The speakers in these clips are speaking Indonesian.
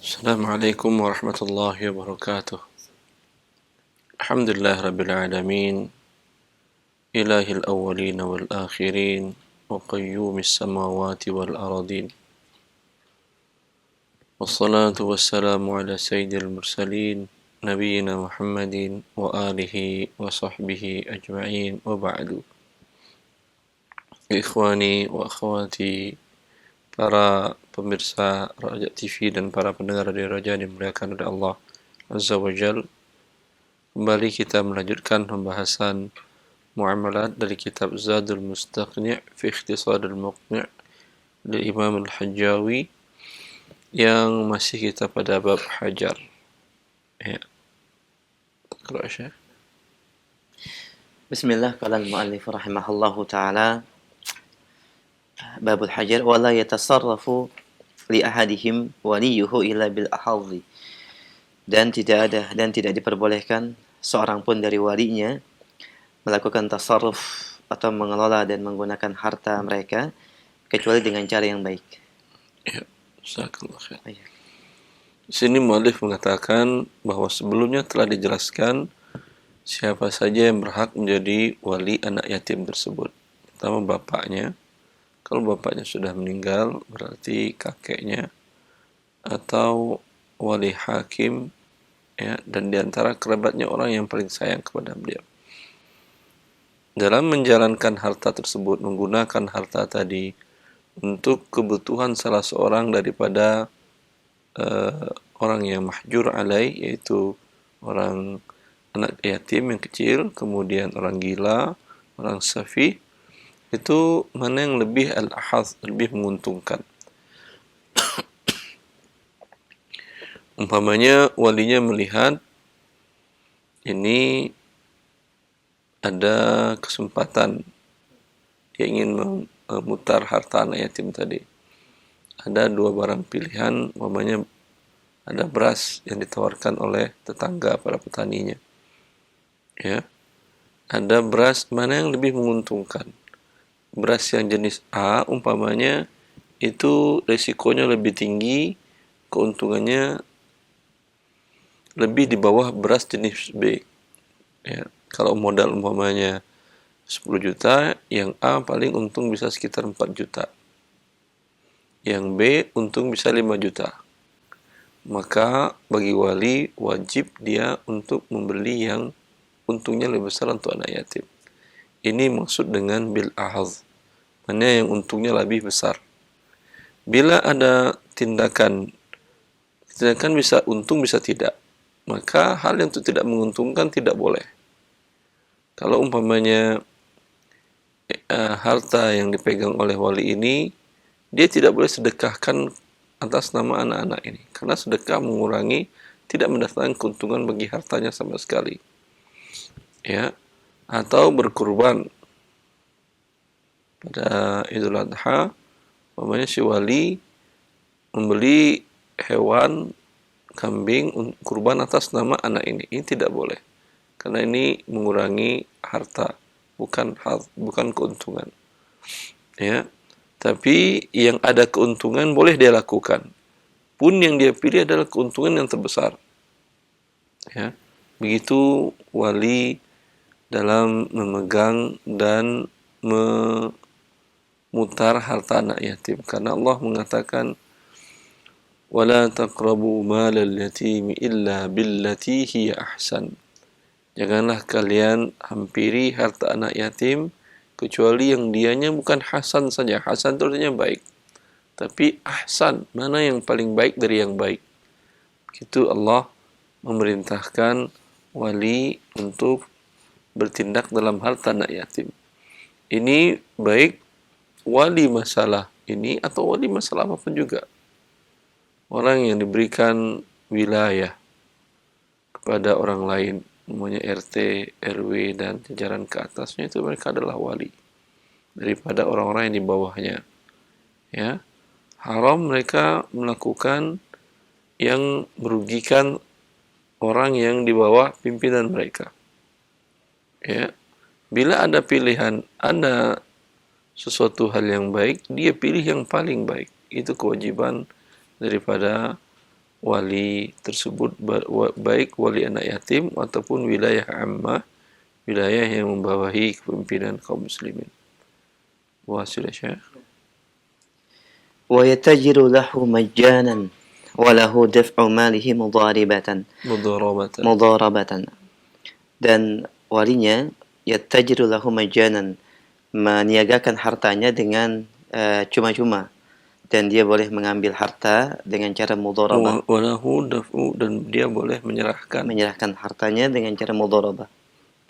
Assalamualaikum warahmatullahi wabarakatuh. Alhamdulillah rabbil alamin. Ilahil awwalin wal akhirin wa qayyumis samawati wal aradin. Wassalatu wassalamu ala sayyidil mursalin nabiyyina Muhammadin wa alihi wa sahbihi ajma'in wa ba'du. Ikhwani wa akhwati, para pemirsa Raja TV dan para pendengar dari Raja dimuliakan oleh Allah Azza wa Jal. Kembali kita melanjutkan pembahasan muamalat dari kitab Zadul Mustaqni' fi Ikhtisadil Muqni' dari Imam Al-Hajjawi yang masih kita pada bab hajar. Ya. Iqra' Syekh. Bismillah, qala al-mu'allif rahimahullahu ta'ala, babul hajar wa la yatasarrafu li ahadihim waliyuhu illa bil ahadhi. Dan tidak diperbolehkan seorang pun dari walinya melakukan tasarruf atau mengelola dan menggunakan harta mereka kecuali dengan cara yang baik. Ya, jazakallahu khair. Oh, ya. Di sini muallif mengatakan bahwa sebelumnya telah dijelaskan siapa saja yang berhak menjadi wali anak yatim tersebut. Pertama bapaknya. Kalau bapaknya sudah meninggal berarti kakeknya atau wali hakim, ya, dan diantara kerabatnya orang yang paling sayang kepada beliau. Dalam menjalankan harta tersebut, menggunakan harta tadi untuk kebutuhan salah seorang daripada orang yang mahjur alai, yaitu orang anak yatim yang kecil, kemudian orang gila, orang safi, itu mana yang lebih al-ahad, lebih menguntungkan. Umpamanya walinya melihat ini ada kesempatan, dia ingin memutar harta anak yatim tadi. Ada dua barang pilihan, umpamanya ada beras yang ditawarkan oleh tetangga para petaninya. Ya. Ada beras mana yang lebih menguntungkan. Beras yang jenis A umpamanya itu risikonya lebih tinggi, keuntungannya lebih di bawah beras jenis B. Ya. Kalau modal umpamanya 10 juta, yang A paling untung bisa sekitar 4 juta. Yang B untung bisa 5 juta. Maka bagi wali wajib dia untuk membeli yang untungnya lebih besar untuk anak yatim. Ini maksud dengan bil ahaz. Mana yang untungnya lebih besar. Bila ada tindakan bisa untung bisa tidak, maka hal yang itu tidak menguntungkan tidak boleh. Kalau umpamanya harta yang dipegang oleh wali ini, dia tidak boleh sedekahkan atas nama anak-anak ini, karena sedekah mengurangi, tidak mendatangkan keuntungan bagi hartanya sama sekali. Ya, atau berkurban pada Idul Adha, umpamanya si wali membeli hewan kambing kurban atas nama anak ini tidak boleh, karena ini mengurangi harta, bukan keuntungan. Ya. Tapi yang ada keuntungan boleh dia lakukan. Pun yang dia pilih adalah keuntungan yang terbesar. Ya. Begitu wali dalam memegang dan memutar harta anak yatim. Karena Allah mengatakan, وَلَا تَقْرَبُوا مَالَ الْيَتِيمِ إِلَّا بِالَّتِي هِيَ أَحْسَنُ. Janganlah kalian hampiri harta anak yatim kecuali yang dianya bukan hasan saja. Hasan itu artinya baik. Tapi ahsan, mana yang paling baik dari yang baik. Itu Allah memerintahkan wali untuk bertindak dalam harta anak yatim. Ini baik wali masalah ini atau wali masalah apapun juga. Orang yang diberikan wilayah kepada orang lain, namanya RT, RW, dan jajaran ke atasnya, itu mereka adalah wali daripada orang-orang yang di bawahnya. Ya, haram mereka melakukan yang merugikan orang yang di bawah pimpinan mereka. Ya, bila ada pilihan, ada sesuatu hal yang baik, dia pilih yang paling baik. Itu kewajiban daripada wali tersebut, baik wali anak yatim ataupun wilayah ammah, wilayah yang membawahi kepemimpinan kaum muslimin. Wasila Syekh. ويتجر له مجانا وله دفع ماله Mudharabatan. مضاربة. Dan walinya yattajiru lahu majanan, meniagakan hartanya dengan cuma-cuma, dan dia boleh mengambil harta dengan cara mudharabah, Walahu daf'u, dan dia boleh menyerahkan hartanya dengan cara mudharabah.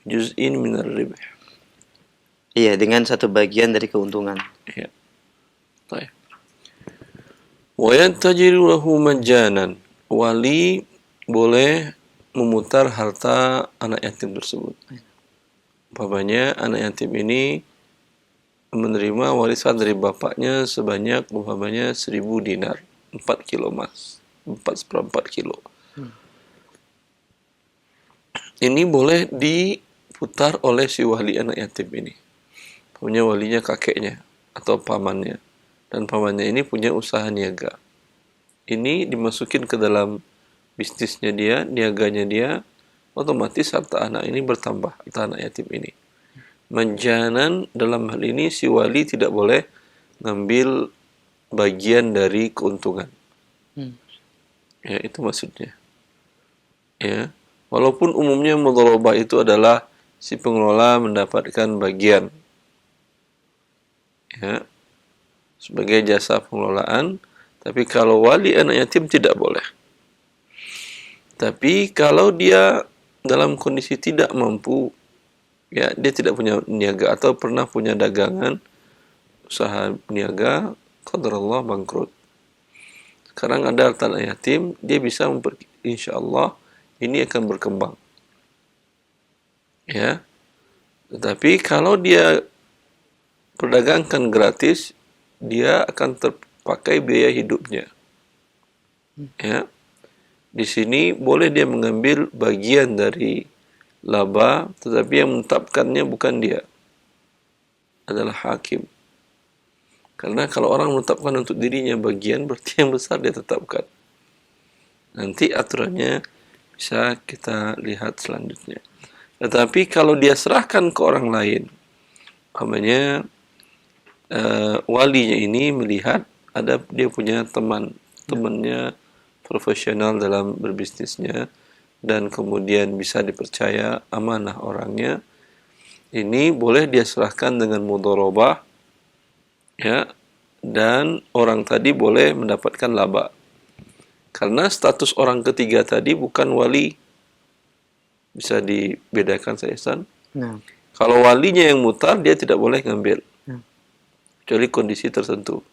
juz'in minar ribh. Iya, dengan satu bagian dari keuntungan. Ya. Baik. Wa yantajiru lahu majanan. Wali boleh memutar harta anak yatim tersebut. Umpamanya anak yatim ini menerima warisan dari bapaknya sebanyak umpamanya 1000 dinar, 4 kilo emas, 4/4 kilo. Ini boleh diputar oleh si wali anak yatim ini. Punya walinya kakeknya atau pamannya. Dan pamannya ini punya usaha niaga. Ini dimasukin ke dalam bisnisnya dia, niaganya dia, otomatis harta anak ini bertambah, harta anak yatim ini. Manjanan dalam hal ini si wali tidak boleh ngambil bagian dari keuntungan. Ya, itu maksudnya. Ya, walaupun umumnya mudharabah itu adalah si pengelola mendapatkan bagian, ya, sebagai jasa pengelolaan, tapi kalau wali anak yatim tidak boleh. Tapi kalau dia dalam kondisi tidak mampu, ya, dia tidak punya niaga atau pernah punya dagangan, usaha niaga, qadarullah bangkrut. Sekarang ada harta anak yatim, dia bisa insyaallah ini akan berkembang. Ya. Tetapi kalau dia perdagangkan gratis, dia akan terpakai biaya hidupnya. Ya. Di sini boleh dia mengambil bagian dari laba, tetapi yang menetapkannya bukan dia, adalah hakim. Karena kalau orang menetapkan untuk dirinya bagian, berarti yang besar dia tetapkan. Nanti aturannya bisa kita lihat selanjutnya. Tetapi kalau dia serahkan ke orang lain, umpamanya walinya ini melihat ada dia punya temannya profesional dalam berbisnisnya dan kemudian bisa dipercaya, amanah orangnya, ini boleh dia serahkan dengan mudharabah, ya, dan orang tadi boleh mendapatkan laba. Karena status orang ketiga tadi bukan wali. Bisa dibedakan, saya Ihsan. Nah. Kalau walinya yang mutar, dia tidak boleh ngambil. Kecuali kondisi tertentu.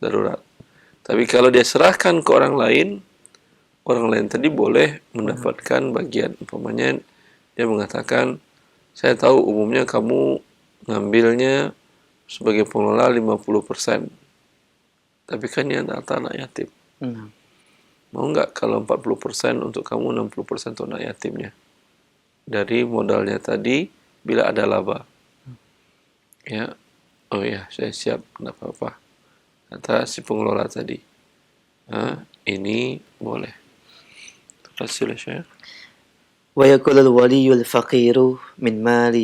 Darurat. Tapi kalau dia serahkan ke orang lain tadi boleh mendapatkan bagian. Umpamanya dia mengatakan, saya tahu umumnya kamu ngambilnya sebagai pengelola 50%. Tapi kan ini harta anak yatim. Mau nggak kalau 40% untuk kamu, 60% untuk anak yatimnya? Dari modalnya tadi, bila ada laba. Ya, oh ya, saya siap, tidak apa-apa. Kata si pengelola tadi. Ini boleh. Terima kasih. ويأكل الولي الفقير من مال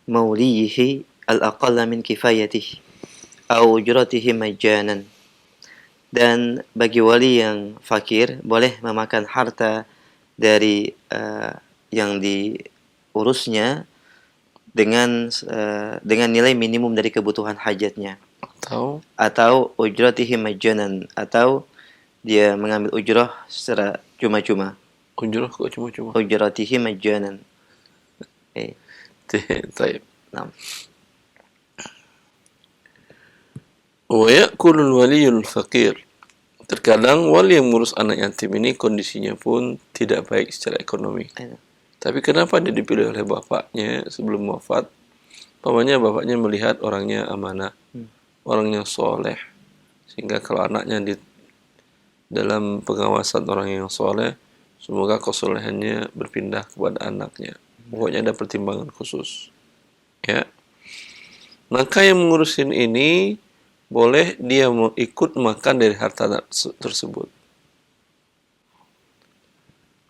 موليه الأقل من كفايته أو أجرته مجانا. Dan bagi wali yang fakir boleh memakan harta dari yang diurusnya dengan nilai minimum dari kebutuhan hajatnya, atau ujratihi majjanan, atau dia mengambil ujrah secara cuma-cuma. Ujrah kok cuma-cuma? Ujratihi majjanan. Taib. Nah. Wa ya'kulul waliyul faqir. Terkadang wali yang mengurus anak yatim ini kondisinya pun tidak baik secara ekonomi. Tapi kenapa dia dipilih oleh bapaknya sebelum wafat? Pamannya, bapaknya melihat orangnya amanah, orangnya soleh, sehingga kalau anaknya di dalam pengawasan orang yang soleh, semoga kesolehannya berpindah kepada anaknya. Pokoknya ada pertimbangan khusus. Ya. Maka yang mengurusin ini boleh dia ikut makan dari harta tersebut.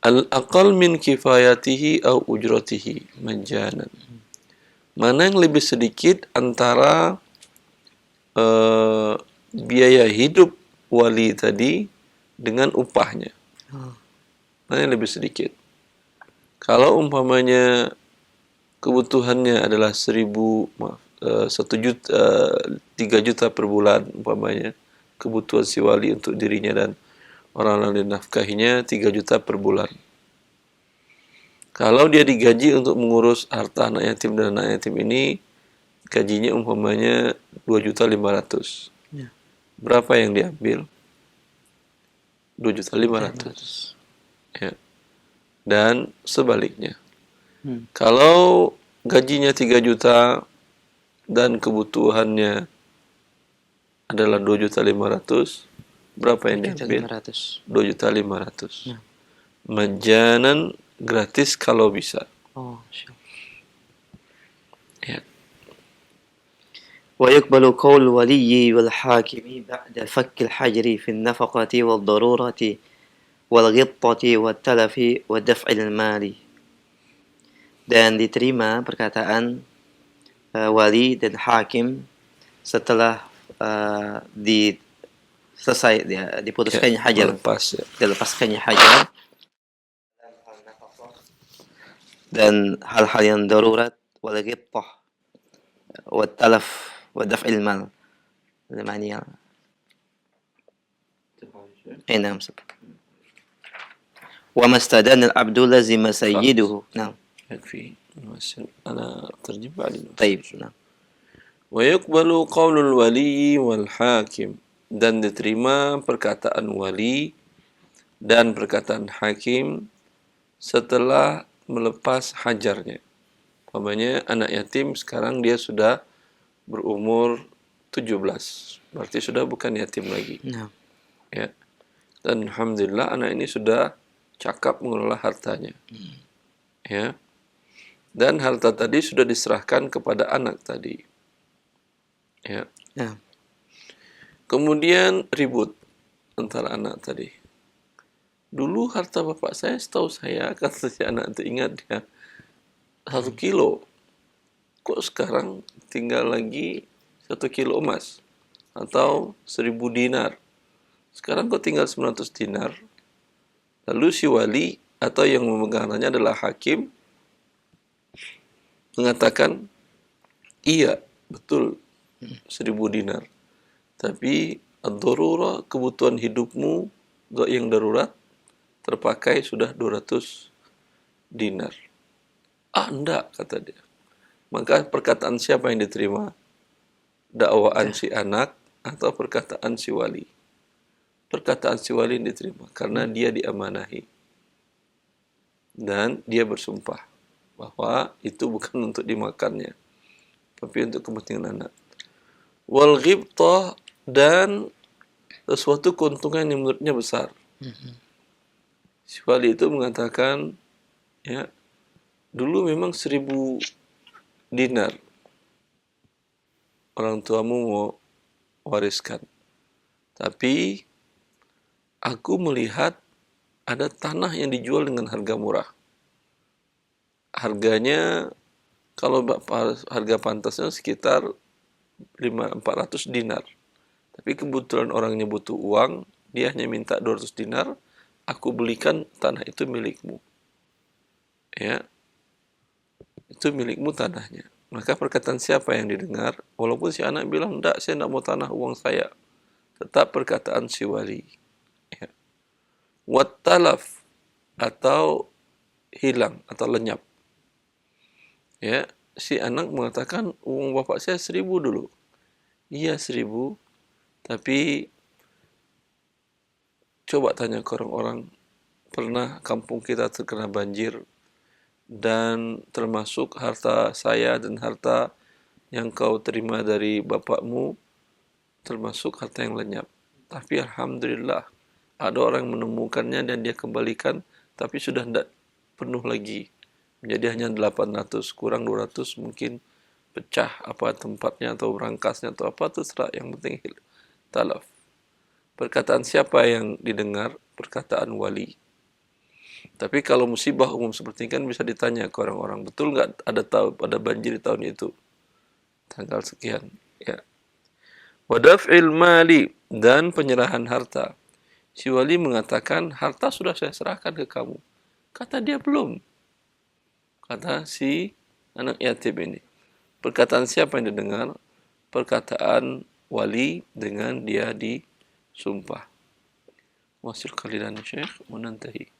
Al-aqal min kifayatihi au ujratihi majanan. Mana yang lebih sedikit antara biaya hidup wali tadi dengan upahnya? Mana yang lebih sedikit? Kalau umpamanya kebutuhannya adalah 1 juta, 3 juta per bulan umpamanya, kebutuhan si wali untuk dirinya dan orang lain dinafkahinya 3 juta per bulan. Kalau dia digaji untuk mengurus harta anak yatim dan anak yatim ini, gajinya umpamanya 2.500.000. Ya. Berapa yang diambil? 2.500.000. Ya. Dan sebaliknya. Kalau gajinya 3 juta dan kebutuhannya adalah 2.500.000, berapa yang diambil? 2.500.000. Ya. Majanan, gratis kalau bisa. Oh, Ya. ويقبل قول الولي والحاكم بعد فك الحجر في النفقة والضرورة والغبطة والتلف ودفع المال. Dan diterima perkataan wali dan hakim setelah selesai diputuskannya hajar, dilepaskannya hajar dan hal-hal yang darurat, wal ghibtah wa talaf wa daf'il mal. Lemania. Na'am. Wa mastadana al-'abdu lazima sayyiduhu. Na'am. يكفي أنا ترجم بعد. طيب. نعم. ويقبل قول الولي والحاكم, dan diterima perkataan wali dan perkataan hakim setelah melepas hajarnya. Umpamanya anak yatim sekarang dia sudah berumur 17, berarti sudah bukan yatim lagi. Nah. Ya. Dan alhamdulillah anak ini sudah cakap mengelola hartanya. Ya. Dan harta tadi sudah diserahkan kepada anak tadi. Ya. Nah. Kemudian ribut antara anak tadi. Dulu harta bapak saya, setahu saya, kata si anak itu, ingat dia, 1 kilo. Kok sekarang tinggal lagi 1 kilo emas atau 1.000 dinar. Sekarang kok tinggal 900 dinar. Lalu si wali atau yang memegangnya adalah hakim mengatakan, iya, betul, 1.000 dinar. Tapi ad-darurah, kebutuhan hidupmu yang darurat, terpakai sudah 200 dinar. Ah, enggak, kata dia. Maka perkataan siapa yang diterima? Dakwaan si anak atau perkataan si wali? Perkataan si wali yang diterima, karena dia diamanahi. Dan dia bersumpah bahwa itu bukan untuk dimakannya, tapi untuk kepentingan anak. Wal ghibtah, dan sesuatu keuntungan yang menurutnya besar. Si wali itu mengatakan, ya, dulu memang 1.000 dinar orang tuamu mau wariskan, tapi aku melihat ada tanah yang dijual dengan harga murah. Harganya, kalau harga pantasnya sekitar 400 dinar. Tapi kebetulan orangnya butuh uang, dia hanya minta 200 dinar, aku belikan tanah itu milikmu. Ya, itu milikmu tanahnya. Maka perkataan siapa yang didengar? Walaupun si anak bilang, enggak, saya enggak mau tanah, uang saya. Tetap perkataan si wali. Ya. Wat talaf, atau hilang atau lenyap. Ya, si anak mengatakan, uang bapak saya 1.000 dulu. Iya, 1.000, tapi coba tanya ke orang-orang, pernah kampung kita terkena banjir, dan termasuk harta saya dan harta yang kau terima dari bapakmu, termasuk harta yang lenyap. Tapi alhamdulillah, ada orang yang menemukannya dan dia kembalikan, tapi sudah tidak penuh lagi. Menjadi hanya 800, kurang 200, mungkin pecah apa tempatnya atau berangkasnya atau apa, terserah, yang penting talaf. Perkataan siapa yang didengar? Perkataan wali. Tapi kalau musibah umum seperti ini kan bisa ditanya ke orang-orang, betul nggak ada banjir di tahun itu, tanggal sekian. Ya. Wadaf'il mali, dan penyerahan harta. Si wali mengatakan, harta sudah saya serahkan ke kamu. Kata dia belum. Kata si anak yatim ini. Perkataan siapa yang didengar? Perkataan wali dengan dia disumpah. Wasil kalilan Syekh menantahi.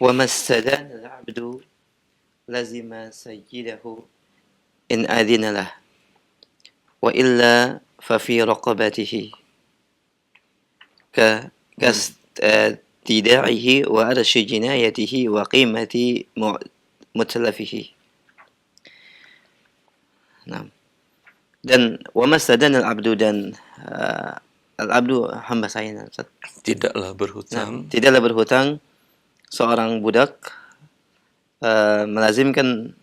وما استدان العبد لزم سيده إن أذن له وإلا ففي رقبته كاستداعه وعرش جنايته وقيمة متلفه. Nah. Dan wamastadan al-abdu, dan al-abdu hamba saya. Tidaklah berhutang. Nah, tidaklah berhutang seorang budak melazimkan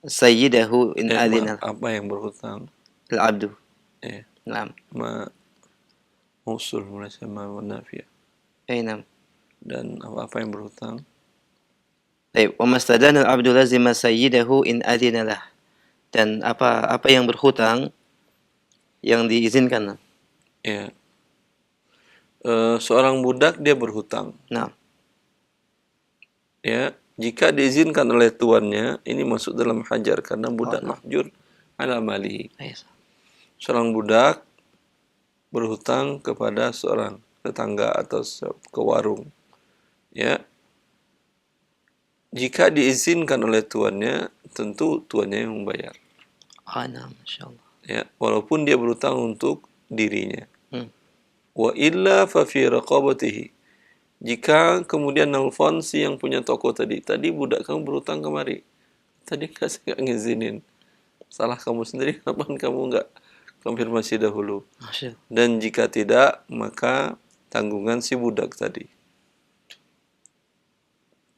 sayyidahu in adina. Apa yang berhutang? Al-abdu. Ya. Nah. Usul mulai sama nafiah. Nah. Dan apa yang berhutang? Baik, wamastadan al-abdu lazima sayyidahu in adina lah. Dan apa yang berhutang yang diizinkan. Ya. Seorang budak dia berhutang. Nah. Ya, jika diizinkan oleh tuannya, ini masuk dalam hajar karena budak mahjur ala malihi. Seorang budak berhutang kepada seorang tetangga atau ke warung. Ya. Jika diizinkan oleh tuannya, tentu tuannya yang membayar. Nah, masyaallah. Ya, walaupun dia berhutang untuk dirinya. Wa illa fa fi raqabatihi. Jika kemudian nelfon si yang punya toko tadi budak kamu berhutang kemari. Tadi saya nggak ngizinin. Salah kamu sendiri, kapan kamu nggak konfirmasi dahulu. Dan jika tidak, maka tanggungan si budak tadi.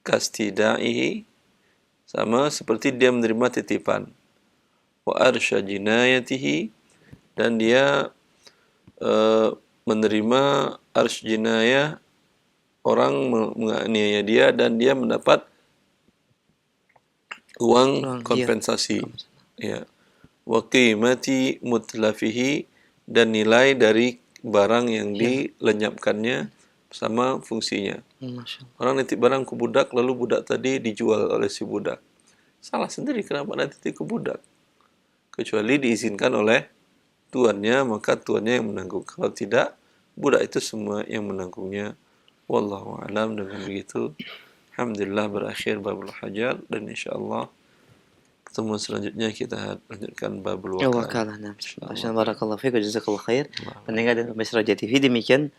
Kastidaihi, sama seperti dia menerima titipan. Wa arsya jinayatihi, dan dia menerima arsy jinayah, orang menganiaya dia dan dia mendapat uang kompensasi. Ya. Wa qimati mutlafihi, dan nilai dari barang yang dilenyapkannya sama fungsinya. Orang nitip barang ke budak, lalu budak tadi dijual oleh si budak. Salah sendiri, kenapa nitip ke budak? Kecuali diizinkan oleh tuannya, maka tuannya yang menanggung. Kalau tidak, budak itu semua yang menanggungnya. Wallahu a'lam. Dengan begitu, alhamdulillah berakhir babul hajar, dan insyaallah pertemuan selanjutnya kita lanjutkan babul wakalah. Barakallahu fiik, jazakallahu khair. Pendengar dan pemirsa Raja TV, demikian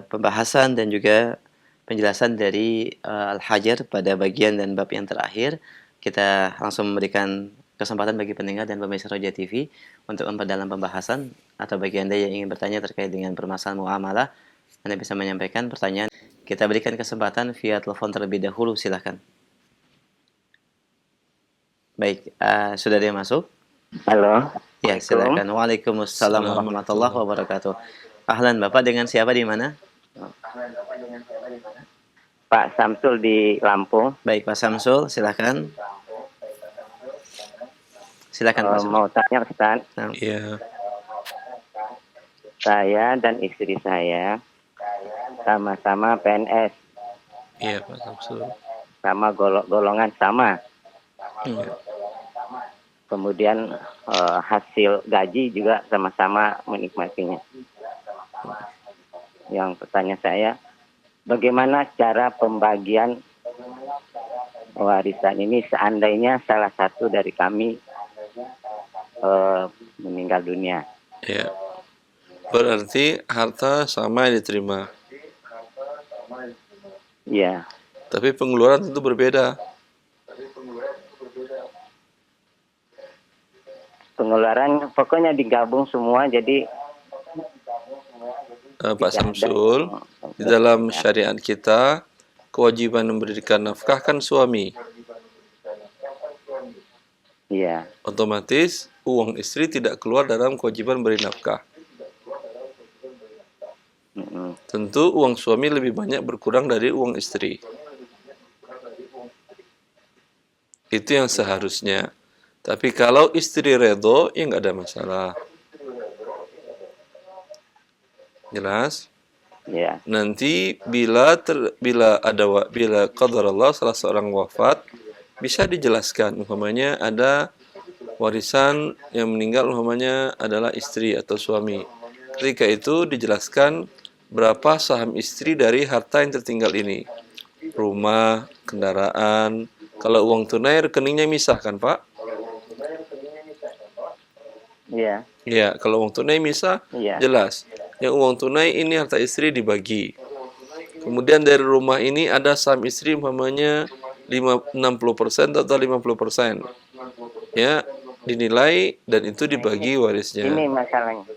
pembahasan dan juga penjelasan dari Al-Hajar pada bagian dan bab yang terakhir. Kita langsung memberikan kesempatan bagi pendengar dan pemirsa Roja TV untuk memperdalam pembahasan, atau bagi Anda yang ingin bertanya terkait dengan permasalahan muamalah, Anda bisa menyampaikan pertanyaan. Kita berikan kesempatan via telepon terlebih dahulu, silakan. Baik, sudah ada yang masuk? Halo. Ya, silakan. Waalaikumsalam warahmatullahi wabarakatuh. Ahlan, Bapak dengan siapa di mana? Pak Samsul di Lampung. Baik, Pak Samsul, silakan. Silakan Pak. Mau tanya Ustaz. Iya. Saya dan istri saya sama-sama PNS. Iya Pak Samsul. Sama golongan sama. Kemudian hasil gaji juga sama-sama menikmatinya. Yang pertanyaan saya, bagaimana cara pembagian warisan ini seandainya salah satu dari kami meninggal dunia? Ya. Berarti harta sama yang diterima. Iya. Tapi pengeluaran tentu berbeda. Pengeluaran pokoknya digabung semua, jadi Pak Samsul, di dalam syariat kita, kewajiban memberikan nafkah kan suami. Iya. Otomatis uang istri tidak keluar dalam kewajiban beri nafkah. Tentu uang suami lebih banyak berkurang dari uang istri. Itu yang seharusnya. Tapi kalau istri redho, ya nggak ada masalah. Jelas? Ya. Nanti bila qadar Allah salah seorang wafat, bisa dijelaskan. Umpamanya ada warisan yang meninggal, umpamanya adalah istri atau suami. Ketika itu dijelaskan berapa saham istri dari harta yang tertinggal ini. Rumah, kendaraan. Kalau uang tunai rekeningnya misah kan Pak? Iya. Ya, kalau uang tunai misah, Iya. jelas. Yang uang tunai ini harta istri dibagi. Kemudian dari rumah ini ada saham istri umpamanya 60% atau 50%. Ya, dinilai dan itu dibagi warisnya. Ini masalahnya.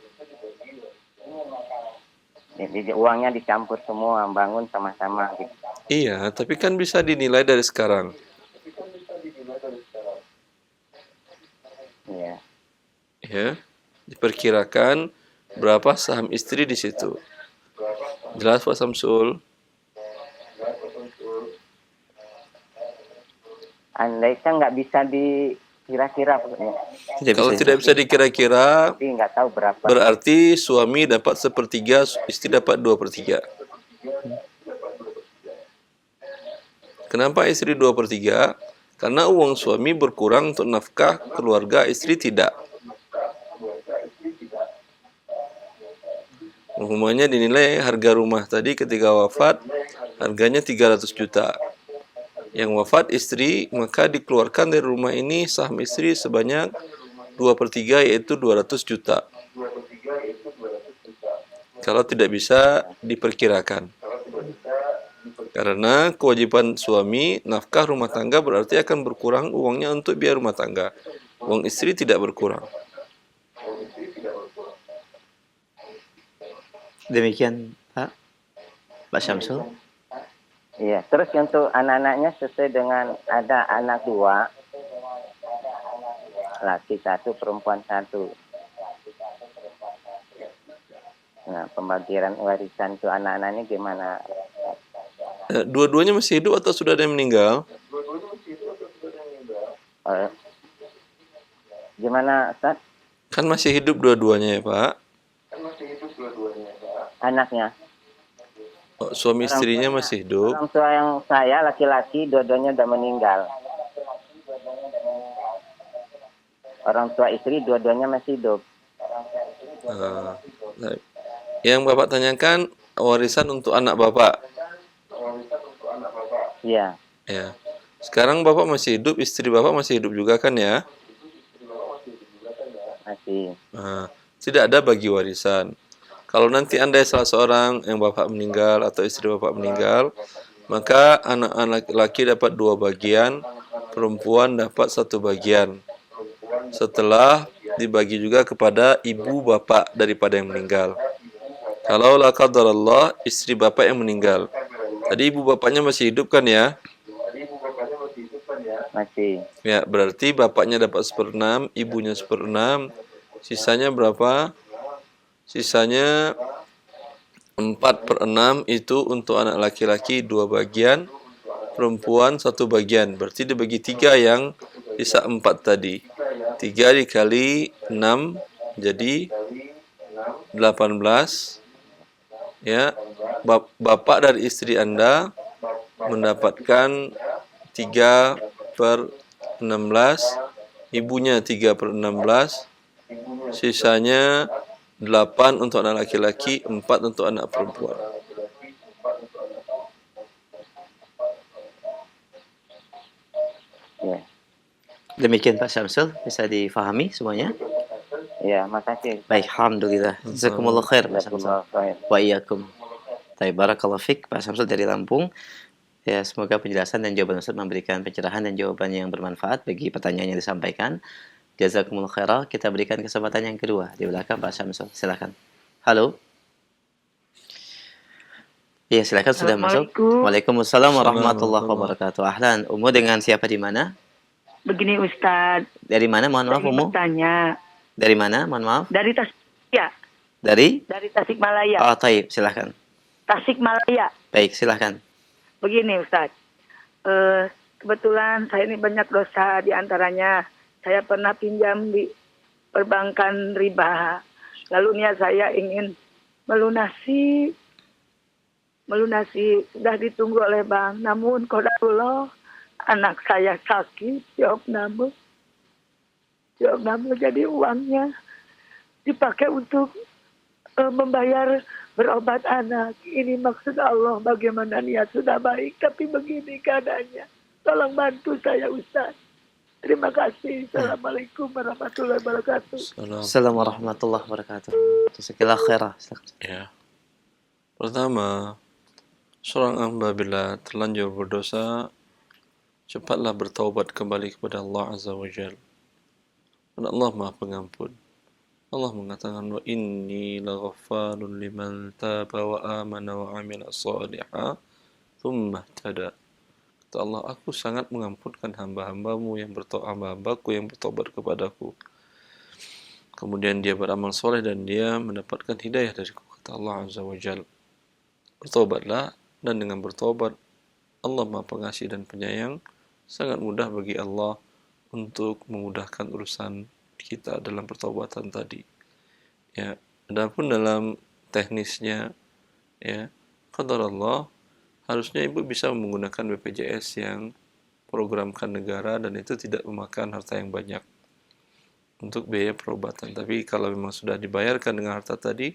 Jadi uangnya dicampur semua, bangun sama-sama gitu. Iya, tapi kan bisa dinilai dari sekarang. Iya. Ya, diperkirakan berapa saham istri di situ. Jelas Pak Samsul? Andaikan nggak bisa dikira-kira pokoknya. Kalau tidak bisa dikira-kira, Tapi nggak tahu berapa. berarti suami dapat 1/3, istri dapat 2/3. Kenapa istri 2/3? Karena uang suami berkurang untuk nafkah keluarga, istri tidak. Umumnya dinilai harga rumah tadi ketika wafat harganya 300 juta. Yang wafat istri, maka dikeluarkan dari rumah ini saham istri sebanyak 2/3 yaitu 200 juta. Kalau tidak bisa diperkirakan. Karena kewajiban suami nafkah rumah tangga berarti akan berkurang uangnya untuk biaya rumah tangga. Uang istri tidak berkurang. Demikian Pak Syamsul. Iya. Terus untuk anak-anaknya sesuai dengan ada anak 2, laki 1, perempuan 1. Nah, pembagian warisan untuk anak-anaknya gimana? Dua-duanya masih hidup atau sudah ada yang meninggal? Gimana, Ustaz? Kan masih hidup dua-duanya ya Pak? Anaknya. Oh, suami istrinya masih hidup. Orang tua yang saya laki-laki dua-duanya udah meninggal. Orang tua istri dua-duanya masih hidup. Baik. Yang Bapak tanyakan warisan untuk anak Bapak. Iya. Ya. Sekarang Bapak masih hidup, istri Bapak masih hidup juga kan ya? Masih. Nah, tidak ada bagi warisan. Kalau nanti Anda salah seorang yang Bapak meninggal atau istri Bapak meninggal, maka anak-anak laki dapat 2 bagian, perempuan dapat 1 bagian. Setelah dibagi juga kepada ibu bapak daripada yang meninggal. Kalau la qadarallah istri bapak yang meninggal. Tadi ibu bapaknya masih hidup kan ya? Masih. Ya, berarti bapaknya dapat 1/6, ibunya 1/6. Sisanya berapa? Sisanya 4/6 itu untuk anak laki-laki 2 bagian, perempuan 1 bagian. Berarti dibagi 3 yang sisa 4 tadi. 3 dikali 6 jadi 18. Ya, bapak dari istri Anda mendapatkan 3/16, ibunya 3/16, sisanya 8 untuk anak laki-laki, 4 untuk anak perempuan. Ya. Demikian Pak Syamsul, bisa difahami semuanya? Ya, makasih. Baik, alhamdulillah. Jazakumullah khair Pak Syamsul. Wa iyyakum. Baik, barakallahu fik Pak Syamsul dari Lampung. Ya, semoga penjelasan dan jawaban Ustaz memberikan pencerahan dan jawaban yang bermanfaat bagi pertanyaan yang disampaikan. Jazakumullah khairah. Kita berikan kesempatan yang kedua di belakang Pak Syamsul. Silakan. Halo. Iya, silakan sudah masuk. Waalaikumsalam warahmatullahi wabarakatuh. Ahlan. Umu dengan siapa di mana? Begini Ustadz. Dari mana? Mohon maaf, Umu. Bertanya. Dari mana? Mohon maaf. Dari Tasikmalaya. Dari Tasikmalaya. Oh, taib, silakan. Tasikmalaya. Baik, silakan. Begini Ustadz. kebetulan saya ini banyak dosa, di antaranya saya pernah pinjam di perbankan riba. Lalu niat saya ingin melunasi sudah ditunggu oleh bank. Namun qadarullah anak saya sakit, jawab namu jadi uangnya dipakai untuk membayar berobat anak. Ini maksud Allah, bagaimana niat sudah baik tapi begini keadaannya. Tolong bantu saya Ustaz. Terima kasih. Assalamualaikum warahmatullahi wabarakatuh. Assalamualaikum warahmatullahi wabarakatuh. Jazakallahu khairah. Ya. Pertama, seorang hamba bila terlanjur berdosa, cepatlah bertaubat kembali kepada Allah Azza wa Jalla. Dan Allah Maha Pengampun. Allah mengatakan, wa inni laghaffarun liman taba wa amana wa amila salihah thumma ihtada. Kata Allah, aku sangat mengampunkan hamba-hambaku yang bertobat kepadaku. Kemudian dia beramal soleh dan dia mendapatkan hidayah dariku. Kata Allah Azza wa Jalla. Bertobatlah, dan dengan bertobat Allah Maha Pengasih dan Penyayang. Sangat mudah bagi Allah untuk memudahkan urusan kita dalam pertobatan tadi. Ya, adapun dalam teknisnya, ya, qadar Allah, harusnya ibu bisa menggunakan BPJS yang programkan negara dan itu tidak memakan harta yang banyak untuk biaya perobatan. Tapi kalau memang sudah dibayarkan dengan harta tadi,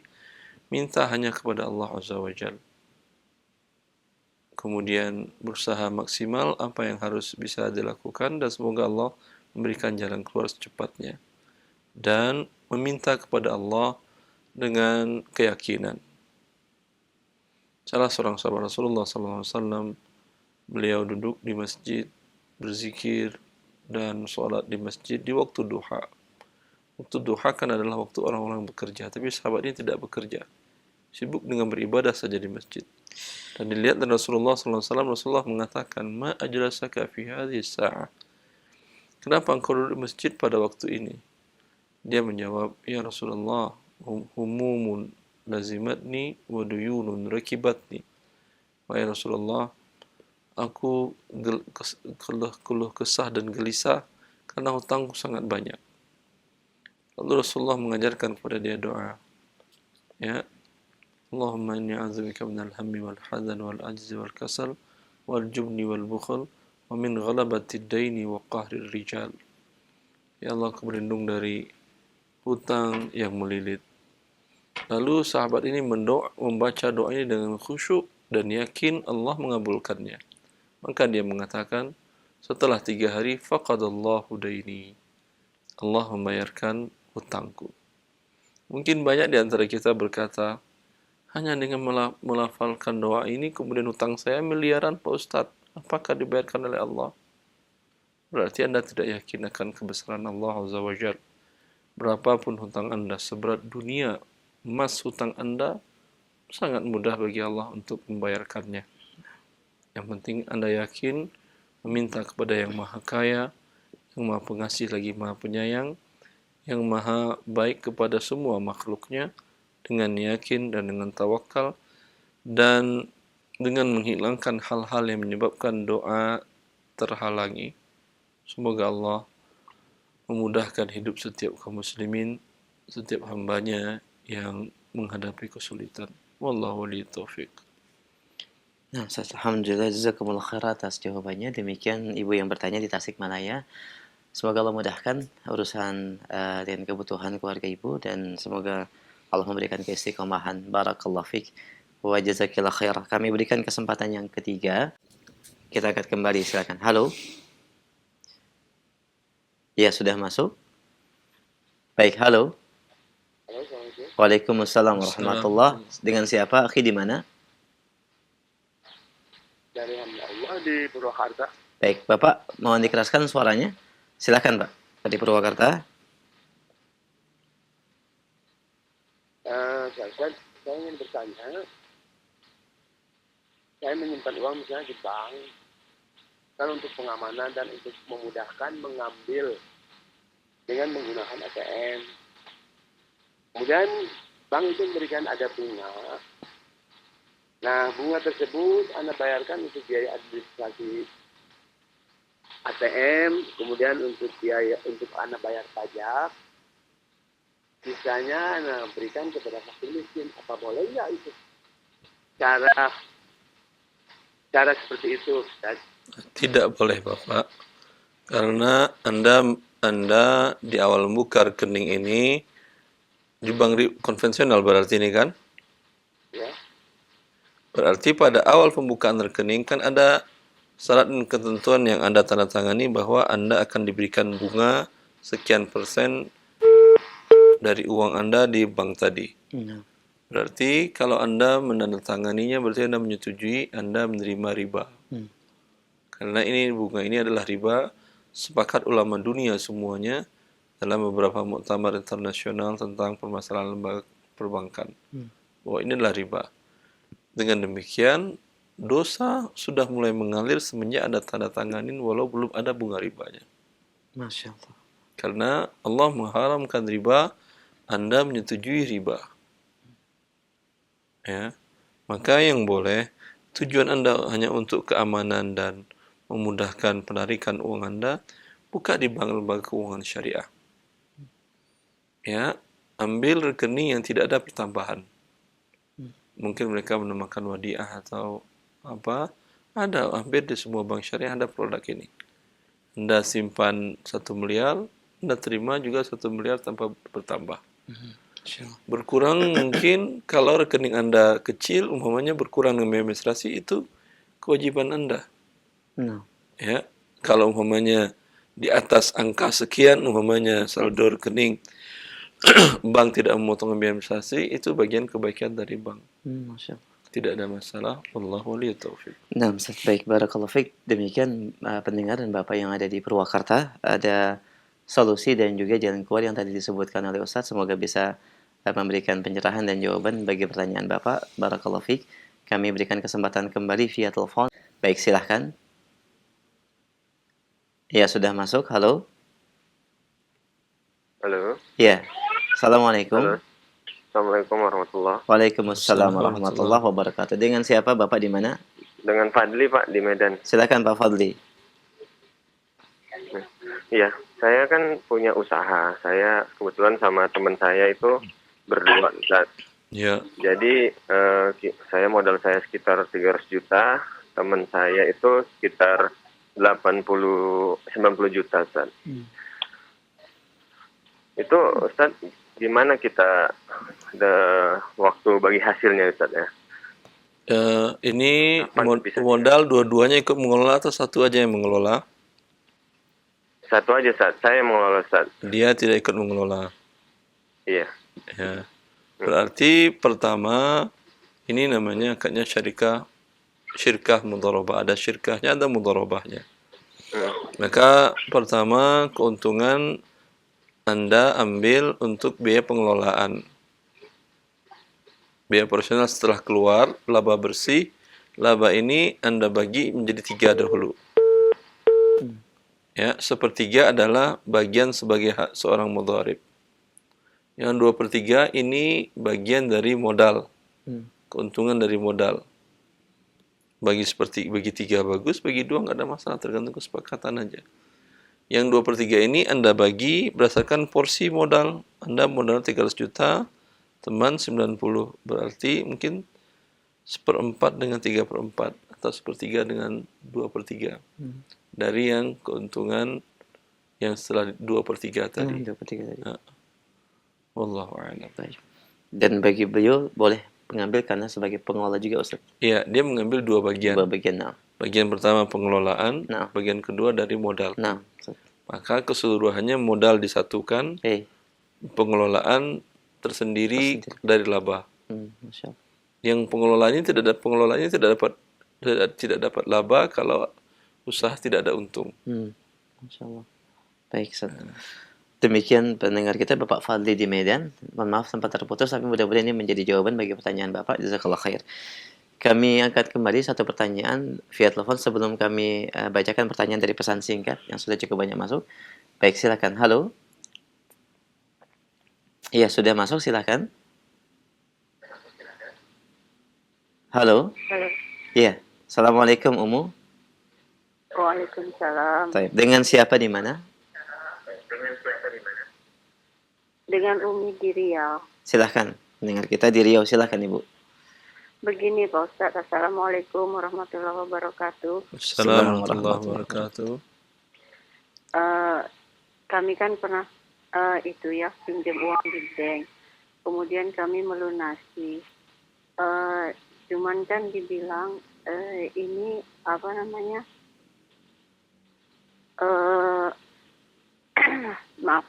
minta hanya kepada Allah Azza wa Jalla. Kemudian berusaha maksimal apa yang harus bisa dilakukan dan semoga Allah memberikan jalan keluar secepatnya. Dan meminta kepada Allah dengan keyakinan. Salah seorang sahabat Rasulullah SAW, beliau duduk di masjid, berzikir dan sholat di masjid di waktu duha. Waktu duha kan adalah waktu orang-orang bekerja, tapi sahabat ini tidak bekerja, sibuk dengan beribadah saja di masjid. Dan dilihat dari Rasulullah SAW, Rasulullah mengatakan, ma ajlasaka fi hadhihi sa'ah. Kenapa engkau duduk di masjid pada waktu ini? Dia menjawab, ya Rasulullah, humumun lazimatni wa duyunun rakibatni. Wahai Rasulullah, aku keluh kesah dan gelisah karena hutangku sangat banyak. Lalu Rasulullah mengajarkan kepada dia doa. Ya, Allahumma inni a'udzubika minal hammi wal hazan wal ajzi wal kasal wal jubni wal bukhl wa min ghalabatid daini wa qahrir rijal. Ya Allah, aku berlindung dari hutang yang melilit. Lalu sahabat ini membaca doa ini dengan khusyuk dan yakin Allah mengabulkannya. Maka dia mengatakan, setelah 3 hari, faqadallahu daini. Allah membayarkan hutangku. Mungkin banyak di antara kita berkata, hanya dengan melafalkan doa ini, kemudian hutang saya miliaran Pak Ustadz. Apakah dibayarkan oleh Allah? Berarti Anda tidak yakin akan kebesaran Allah Azza wa Jalla. Berapapun hutang Anda, seberat dunia, emas hutang Anda, sangat mudah bagi Allah untuk membayarkannya. Yang penting Anda yakin, meminta kepada yang Maha Kaya, yang Maha Pengasih lagi Maha Penyayang, yang Maha Baik kepada semua makhluknya, dengan yakin dan dengan tawakal, dan dengan menghilangkan hal-hal yang menyebabkan doa terhalangi. Semoga Allah memudahkan hidup setiap kaum muslimin, setiap hambanya yang menghadapi kesulitan. Wallahu wali taufiq. Nah, alhamdulillah, jazakumullah khair atas jawabannya. Demikian ibu yang bertanya di Tasikmalaya. Semoga Allah mudahkan urusan dan kebutuhan keluarga ibu, dan semoga Allah memberikan keistiqomahan. Barakallahu fiik wa jazakillah khair. Kami berikan kesempatan yang ketiga. Kita akan kembali, silakan. Halo. Ya, sudah masuk. Baik, halo. Waalaikumsalam warahmatullahi. Dengan siapa? Akhi di mana? Dari hamba Allah di Purwakarta. Baik, Bapak mohon dikeraskan suaranya. Silakan, Pak. Di Purwakarta. Saya ingin bertanya, saya menyimpan uang misalnya di bank, kan untuk pengamanan dan untuk memudahkan mengambil dengan menggunakan ATM. Kemudian bank itu memberikan ada bunga. Nah, bunga tersebut Anda bayarkan untuk biaya administrasi. ATM, kemudian untuk biaya untuk anak bayar pajak, sisanya anak berikan kepada fakir miskin. Apa boleh nggak itu? Cara seperti itu, Ustaz. Tidak boleh Bapak, karena Anda di awal membuka rekening ini di bank konvensional berarti ini kan? Ya. Berarti pada awal pembukaan rekening kan ada syarat dan ketentuan yang Anda tanda tangani bahwa Anda akan diberikan bunga sekian persen dari uang Anda di bank tadi. Berarti kalau Anda menandatanganinya berarti Anda menyetujui Anda menerima riba. Karena ini bunga ini adalah riba, sepakat ulama dunia semuanya dalam beberapa muktamar internasional tentang permasalahan lembaga perbankan. Bahwa ini adalah riba. Dengan demikian, dosa sudah mulai mengalir semenjak ada tanda tanganin walau belum ada bunga ribanya. Masya Allah. Karena Allah mengharamkan riba, Anda menyetujui riba. Ya. Maka yang boleh, tujuan Anda hanya untuk keamanan dan memudahkan penarikan uang Anda, buka di bank lembaga keuangan syariah. Ya, ambil rekening yang tidak ada pertambahan. Mungkin mereka menamakan wadiah atau apa, ada hampir di semua bank syariah ada produk ini. Anda simpan 1 miliar, Anda terima juga 1 miliar tanpa bertambah. Berkurang mungkin kalau rekening Anda kecil, umpamanya berkurang dengan administrasi, itu kewajiban Anda. Ya, kalau umpamanya di atas angka sekian, umpamanya saldo rekening, bank tidak memotong biaya administrasi, itu bagian kebaikan dari bank. Masya Allah. Tidak ada masalah. Wallahu waliyut taufiq. Nah, Ustaz, baik, barakallahu fiik. Demikian pendengar dan Bapak yang ada di Purwakarta, ada solusi dan juga jalan keluar yang tadi disebutkan oleh Ustaz. Semoga bisa memberikan pencerahan dan jawaban bagi pertanyaan Bapak. Barakallahu fiik. Kami berikan kesempatan kembali via telepon. Baik, silahkan. Ya, sudah masuk. Halo. Halo. Ya. Assalamualaikum. Halo. Assalamualaikum warahmatullahi. Waalaikumsalam warahmatullahi wabarakatuh. Dengan siapa Bapak di mana? Dengan Fadli Pak di Medan. Silakan Pak Fadli. Iya, saya kan punya usaha. Saya kebetulan sama teman saya itu berdua, Ustaz. Ya. Jadi saya modal saya sekitar 300 juta, teman saya itu sekitar 90 juta, Ustaz. Itu Ustaz, gimana kita ada waktu bagi hasilnya, Ustaz ya? Ini modal dua-duanya ikut mengelola atau satu aja yang mengelola? Satu aja, Ustaz. Saya mengelola, Ustaz. Dia tidak ikut mengelola. Iya. Ya. Berarti pertama ini namanya akadnya syirkah mudharabah. Ada syirkahnya, ada mudharabahnya. Maka pertama keuntungan Anda ambil untuk biaya pengelolaan. Biaya operasional setelah keluar, laba bersih. Laba ini Anda bagi menjadi 3 dahulu. Ya, 1/3 adalah bagian sebagai hak seorang mudharib. Yang 2/3 ini bagian dari modal. Keuntungan dari modal. Bagi 3 bagus, bagi 2 nggak ada masalah, tergantung kesepakatan aja. Yang 2/3 ini Anda bagi berdasarkan porsi modal. Anda modal 300 juta, teman 90. Berarti mungkin 1/4 dengan 3/4 atau 1/3 dengan 2/3 dari yang keuntungan yang setelah 2/3 tadi. 2/3 tadi. Wallahu a'lam. Dan bagi beliau boleh mengambil karena sebagai pengelola juga, Ustaz. Iya, dia mengambil 2 bagian. 2 bagian. Nah. Bagian pertama pengelolaan, bagian kedua dari modal. Nah. Maka keseluruhannya modal disatukan, pengelolaan tersendiri dari laba. Masya Allah. Yang pengelolaannya tidak dapat laba kalau usaha tidak ada untung. Masya Allah. Baik, Ustaz. Demikian pendengar kita Bapak Fadli di Medan. Mohon maaf sempat terputus, tapi mudah-mudahan ini menjadi jawaban bagi pertanyaan Bapak. Jazakallah khair. Kami angkat kembali satu pertanyaan via telepon sebelum kami bacakan pertanyaan dari pesan singkat yang sudah cukup banyak masuk. Baik, silakan. Halo. Iya, sudah masuk, silakan. Halo. Halo. Iya. Assalamualaikum, Umu. Waalaikumsalam. Baik. Dengan siapa di mana? Dengan Umi di Riau. Silahkan. Mendengar kita di Riau, silahkan Ibu. Begini Pak Ustadz, Assalamualaikum warahmatullahi wabarakatuh. Assalamualaikum warahmatullahi wabarakatuh. Kami kan pernah pinjam uang di bank. Kemudian kami melunasi. Cuman kan dibilang ini apa namanya? Maaf.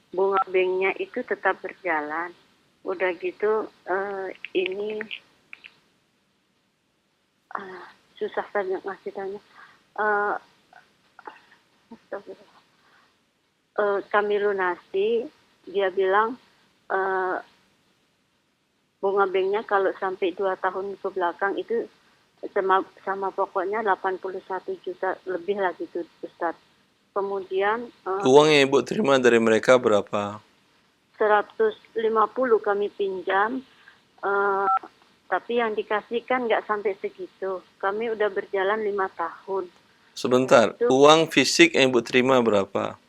Bunga banknya itu tetap berjalan. Udah gitu ini susah saja ngasih tanya. Kami lunasi, dia bilang bunga banknya kalau sampai 2 tahun ke belakang itu sama pokoknya 81 juta lebih lah gitu Ustadz. Kemudian Uang yang Ibu terima dari mereka berapa? 150 kami pinjam, tapi yang dikasihkan nggak sampai segitu. Kami udah berjalan 5 tahun. Sebentar, uang fisik yang Ibu terima berapa?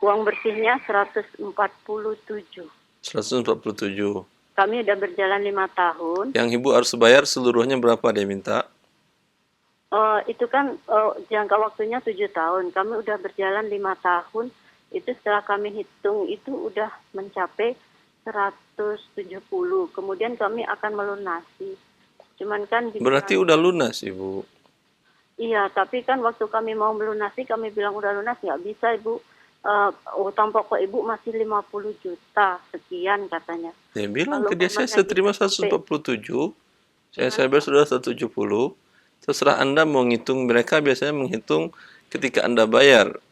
Uang bersihnya 147. 147. Kami udah berjalan 5 tahun. Yang Ibu harus bayar seluruhnya berapa dia minta? Itu kan jangka waktunya 7 tahun. Kami udah berjalan 5 tahun. Itu setelah kami hitung itu udah mencapai 170. Kemudian kami akan melunasi. Cuman kan Berarti udah lunas Ibu. Iya, tapi kan waktu kami mau melunasi kami bilang udah lunas, nggak bisa Ibu. Utang pokok Ibu masih 50 juta sekian katanya. Dia bilang Kalau ke dia saya terima 147. Saya bayar sudah 170. Terserah Anda mau ngitung, mereka biasanya menghitung ketika Anda bayar.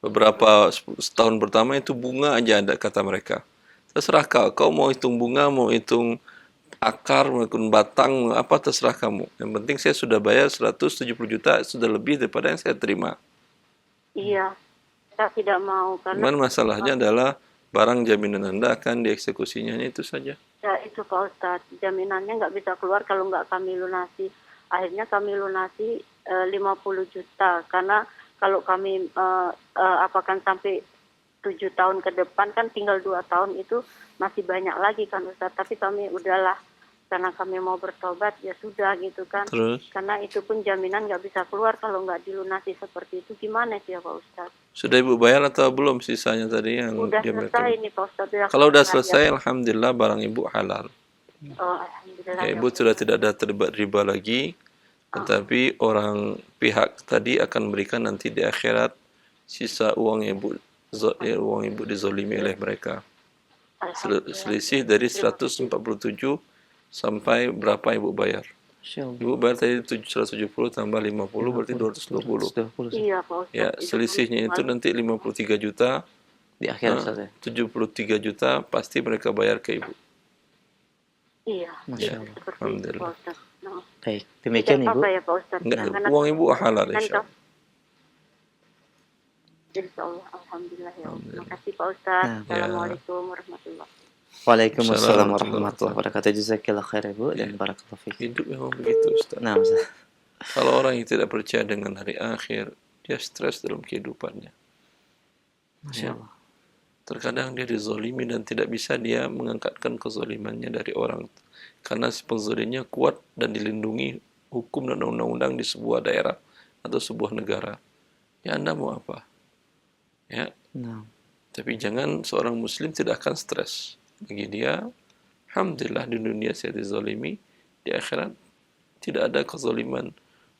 Beberapa setahun pertama itu bunga aja ada kata mereka. Terserah kau mau hitung bunga, mau hitung akar, mau hitung batang, apa terserah kamu. Yang penting saya sudah bayar 170 juta, sudah lebih daripada yang saya terima. Iya, saya tidak mau karena Cuman masalahnya adalah barang jaminan Anda akan dieksekusinya, itu saja. ya itu Pak Ustadz, jaminannya nggak bisa keluar kalau nggak kami lunasi. Akhirnya kami lunasi 50 juta karena kalau kami apakan sampai 7 tahun ke depan kan tinggal 2 tahun itu masih banyak lagi kan Ustadz. Tapi kami udahlah karena kami mau bertobat ya sudah gitu kan. Terus? Karena itu pun jaminan nggak bisa keluar kalau nggak dilunasi seperti itu. Gimana sih ya Pak Ustadz? Sudah Ibu bayar atau belum sisanya tadi yang Udah dia selesai berikan? ini Pak Ustadz. Ya, Kalau udah selesai, alhamdulillah barang Ibu halal. Alhamdulillah. Ya, Ibu sudah tidak ada terlibat riba lagi, tetapi orang pihak tadi akan memberikan nanti di akhirat sisa uang uang Ibu dizolimi oleh mereka. Selisih dari 147 sampai berapa Ibu bayar? Ibu bayar tadi 170 tambah 50 berarti 220. Iya Pak Ustadz. Ya, selisihnya itu nanti 53 juta. Di akhirat 73 juta pasti mereka bayar ke Ibu. Iya. Masya Allah. Seperti itu Alhamdulillah. Pak Ustadz. Nah. Baik, demikian Tidak Ibu. apa ya Pak Ustadz? Enggak, Karena uang Ibu halal insya Allah. Insya Allah, alhamdulillah ya. Alhamdulillah. Terima kasih Pak Ustadz. Nah. Assalamualaikum warahmatullahi wabarakatuh. Waalaikumsalam warahmatullahi wabarakatuh. Jazakallah khair Ibu dan barakallahu fiik. Hidup memang begitu Ustaz. Nah, Ustaz. Kalau orang yang tidak percaya dengan hari akhir, dia stres dalam kehidupannya. Masya Allah. Terkadang dia dizolimi dan tidak bisa dia mengangkatkan kezolimannya dari orang. Karena si penzolimnya kuat dan dilindungi hukum dan undang-undang di sebuah daerah atau sebuah negara. Ya Anda mau apa? Ya. Nah. Tapi jangan seorang muslim tidak akan stres. Bagi dia, alhamdulillah di dunia saya dizolimi, di akhirat tidak ada kezoliman.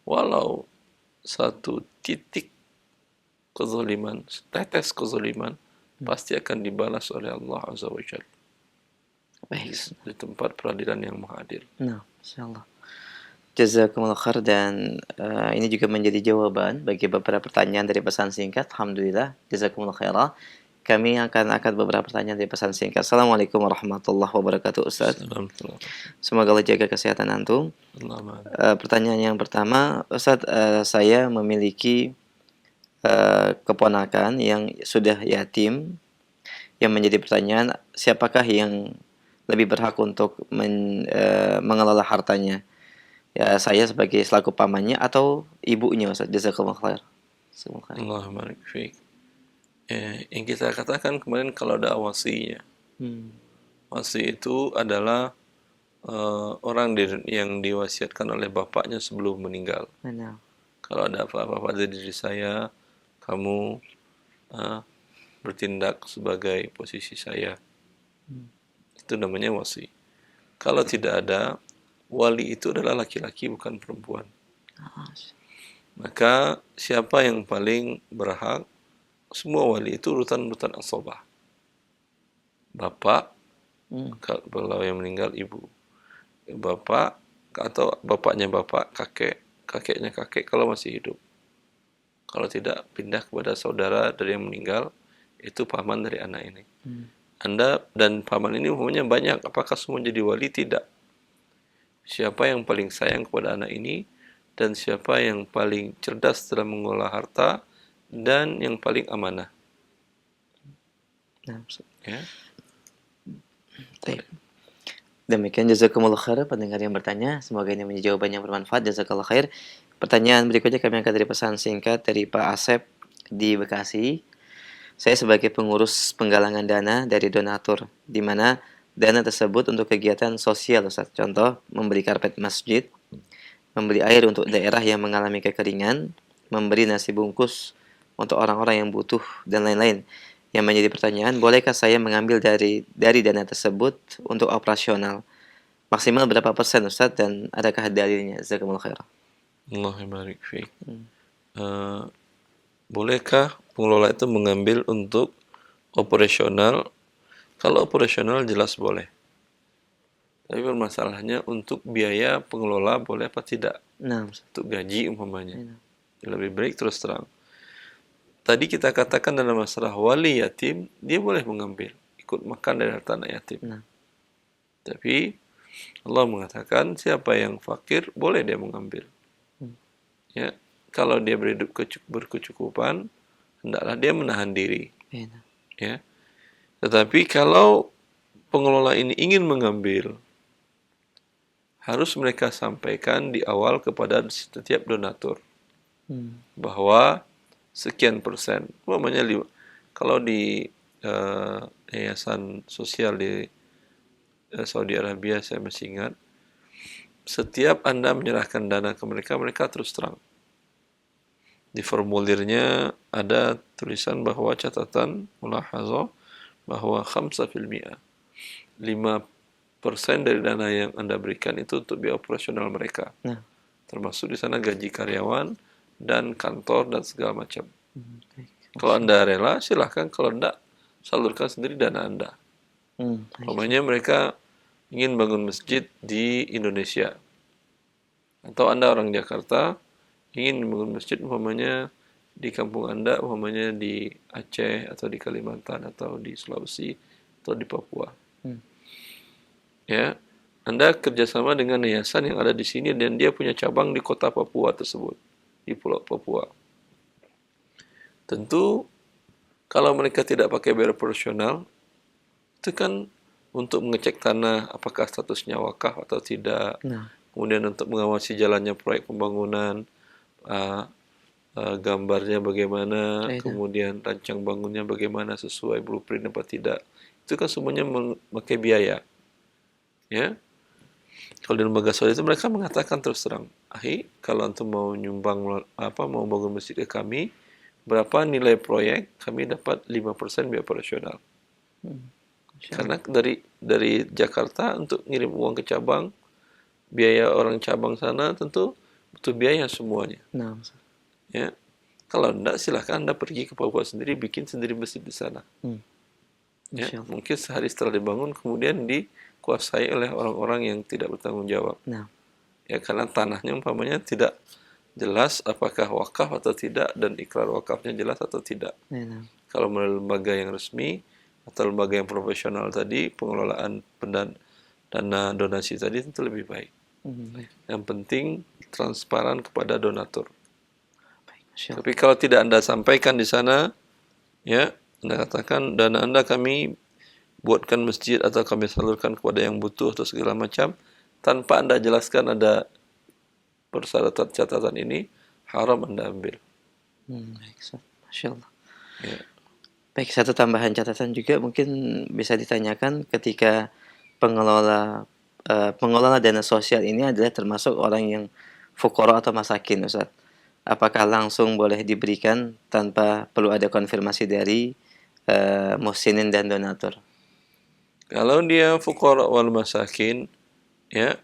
Walau satu titik kezoliman, tetes kezoliman, pasti akan dibalas oleh Allah Azza wa Jalla. Baik. Di tempat peradilan yang maha adil. Nah, insyaallah. Jazakumullah khair dan ini juga menjadi jawaban bagi beberapa pertanyaan dari pesan singkat. Alhamdulillah, jazakumullah khairah. Kami akan angkat beberapa pertanyaan dari pesan singkat. Assalamualaikum warahmatullahi wabarakatuh Ustaz. Semoga Allah jaga kesehatan antum. Pertanyaan yang pertama, Ustaz, saya memiliki keponakan yang sudah yatim yang menjadi pertanyaan, siapakah yang lebih berhak untuk mengelola hartanya? Ya, saya sebagai selaku pamannya atau ibunya, Ustaz? Jazakallahu khair. Jazakallahu khair. Allahumma barik fiik. Yang kita katakan kemarin kalau ada wasinya. Wasi itu adalah orang yang diwasiatkan oleh bapaknya sebelum meninggal. Benar. Kalau ada apa-apa pada diri saya, kamu bertindak sebagai posisi saya. Itu namanya wasi. Kalau tidak ada, wali itu adalah laki-laki bukan perempuan. Maka siapa yang paling berhak? Semua wali itu urutan-urutan asobah. Bapak, kalau yang meninggal ibu. Bapak atau bapaknya bapak, kakeknya kakek kalau masih hidup. Kalau tidak, pindah kepada saudara dari yang meninggal, itu paman dari anak ini. Anda dan paman ini umumnya banyak, apakah semua jadi wali? Tidak. Siapa yang paling sayang kepada anak ini, dan siapa yang paling cerdas dalam mengolah harta, dan yang paling amanah. Ya. Demikian jazakumullah khair pendengar yang bertanya. Semoga ini menjadi jawaban yang bermanfaat. Jazakallah khair. Pertanyaan berikutnya kami angkat dari pesan singkat dari Pak Asep di Bekasi. Saya sebagai pengurus penggalangan dana dari donatur, di mana dana tersebut untuk kegiatan sosial, Ustaz. Contoh, membeli karpet masjid, membeli air untuk daerah yang mengalami kekeringan, memberi nasi bungkus untuk orang-orang yang butuh, dan lain-lain. Yang menjadi pertanyaan, bolehkah saya mengambil dari dana tersebut untuk operasional? Maksimal berapa persen, Ustaz, dan adakah dalilnya? Jazakumullah khair. Allahumma barik fiik. Bolehkah pengelola itu mengambil untuk operasional? Kalau operasional jelas boleh. Tapi permasalahannya untuk biaya pengelola boleh apa tidak? Untuk gaji umpamanya. Lebih baik terus terang. Tadi kita katakan dalam masalah wali yatim, dia boleh mengambil, ikut makan dari harta anak yatim. Tapi Allah mengatakan siapa yang fakir boleh dia mengambil. Ya, kalau dia berkecukupan, hendaklah dia menahan diri. Ya. Tetapi kalau pengelola ini ingin mengambil, harus mereka sampaikan di awal kepada setiap donatur bahwa sekian persen, umpamanya kalau di yayasan sosial di Saudi Arabia saya masih ingat, setiap Anda menyerahkan dana ke mereka, mereka terus terang. Di formulirnya ada tulisan bahwa catatan mulahazah bahwa 5% dari dana yang Anda berikan itu untuk biaya operasional mereka. Termasuk di sana gaji karyawan dan kantor dan segala macam. Kalau Anda rela, silahkan. Kalau tidak, salurkan sendiri dana Anda. Umpamanya mereka ingin bangun masjid di Indonesia. Atau Anda orang Jakarta, ingin bangun masjid umpamanya di kampung Anda, umpamanya di Aceh, atau di Kalimantan, atau di Sulawesi, atau di Papua. Ya, Anda kerjasama dengan yayasan yang ada di sini, dan dia punya cabang di kota Papua tersebut, di Pulau Papua. Tentu, kalau mereka tidak pakai biaya operasional, itu kan untuk mengecek tanah, apakah statusnya wakaf atau tidak. Kemudian untuk mengawasi jalannya proyek pembangunan, gambarnya bagaimana, kemudian rancang bangunnya bagaimana, sesuai blueprint apa tidak. Itu kan semuanya memakai biaya. Ya. Kalau di lembaga sosial itu mereka mengatakan terus terang, kalau antum mau nyumbang mau bangun masjid ke kami, berapa nilai proyek, kami dapat 5% biaya operasional. Karena dari Jakarta untuk ngirim uang ke cabang, biaya orang cabang sana tentu butuh biaya semuanya. Ya. Kalau enggak, silahkan Anda pergi ke Papua sendiri, bikin sendiri masjid di sana. Ya. Mungkin sehari setelah dibangun, kemudian dikuasai oleh orang-orang yang tidak bertanggung jawab. Ya, karena tanahnya umpamanya tidak jelas apakah wakaf atau tidak, dan ikrar wakafnya jelas atau tidak. Kalau melalui lembaga yang resmi atau lembaga yang profesional tadi, pengelolaan dana donasi tadi tentu lebih baik. Yang penting transparan kepada donatur. Tapi kalau tidak Anda sampaikan di sana, ya, Anda katakan dana Anda kami buatkan masjid atau kami salurkan kepada yang butuh atau segala macam, tanpa Anda jelaskan ada persyaratan catatan ini, haram Anda ambil. Baik, Ustaz. Masya Allah. Ya. Baik, satu tambahan catatan juga mungkin bisa ditanyakan ketika pengelola dana sosial ini adalah termasuk orang yang fuqara atau masakin, Ustaz. Apakah langsung boleh diberikan tanpa perlu ada konfirmasi dari muhsinin dan donatur? Kalau dia fuqara wal masakin, ya,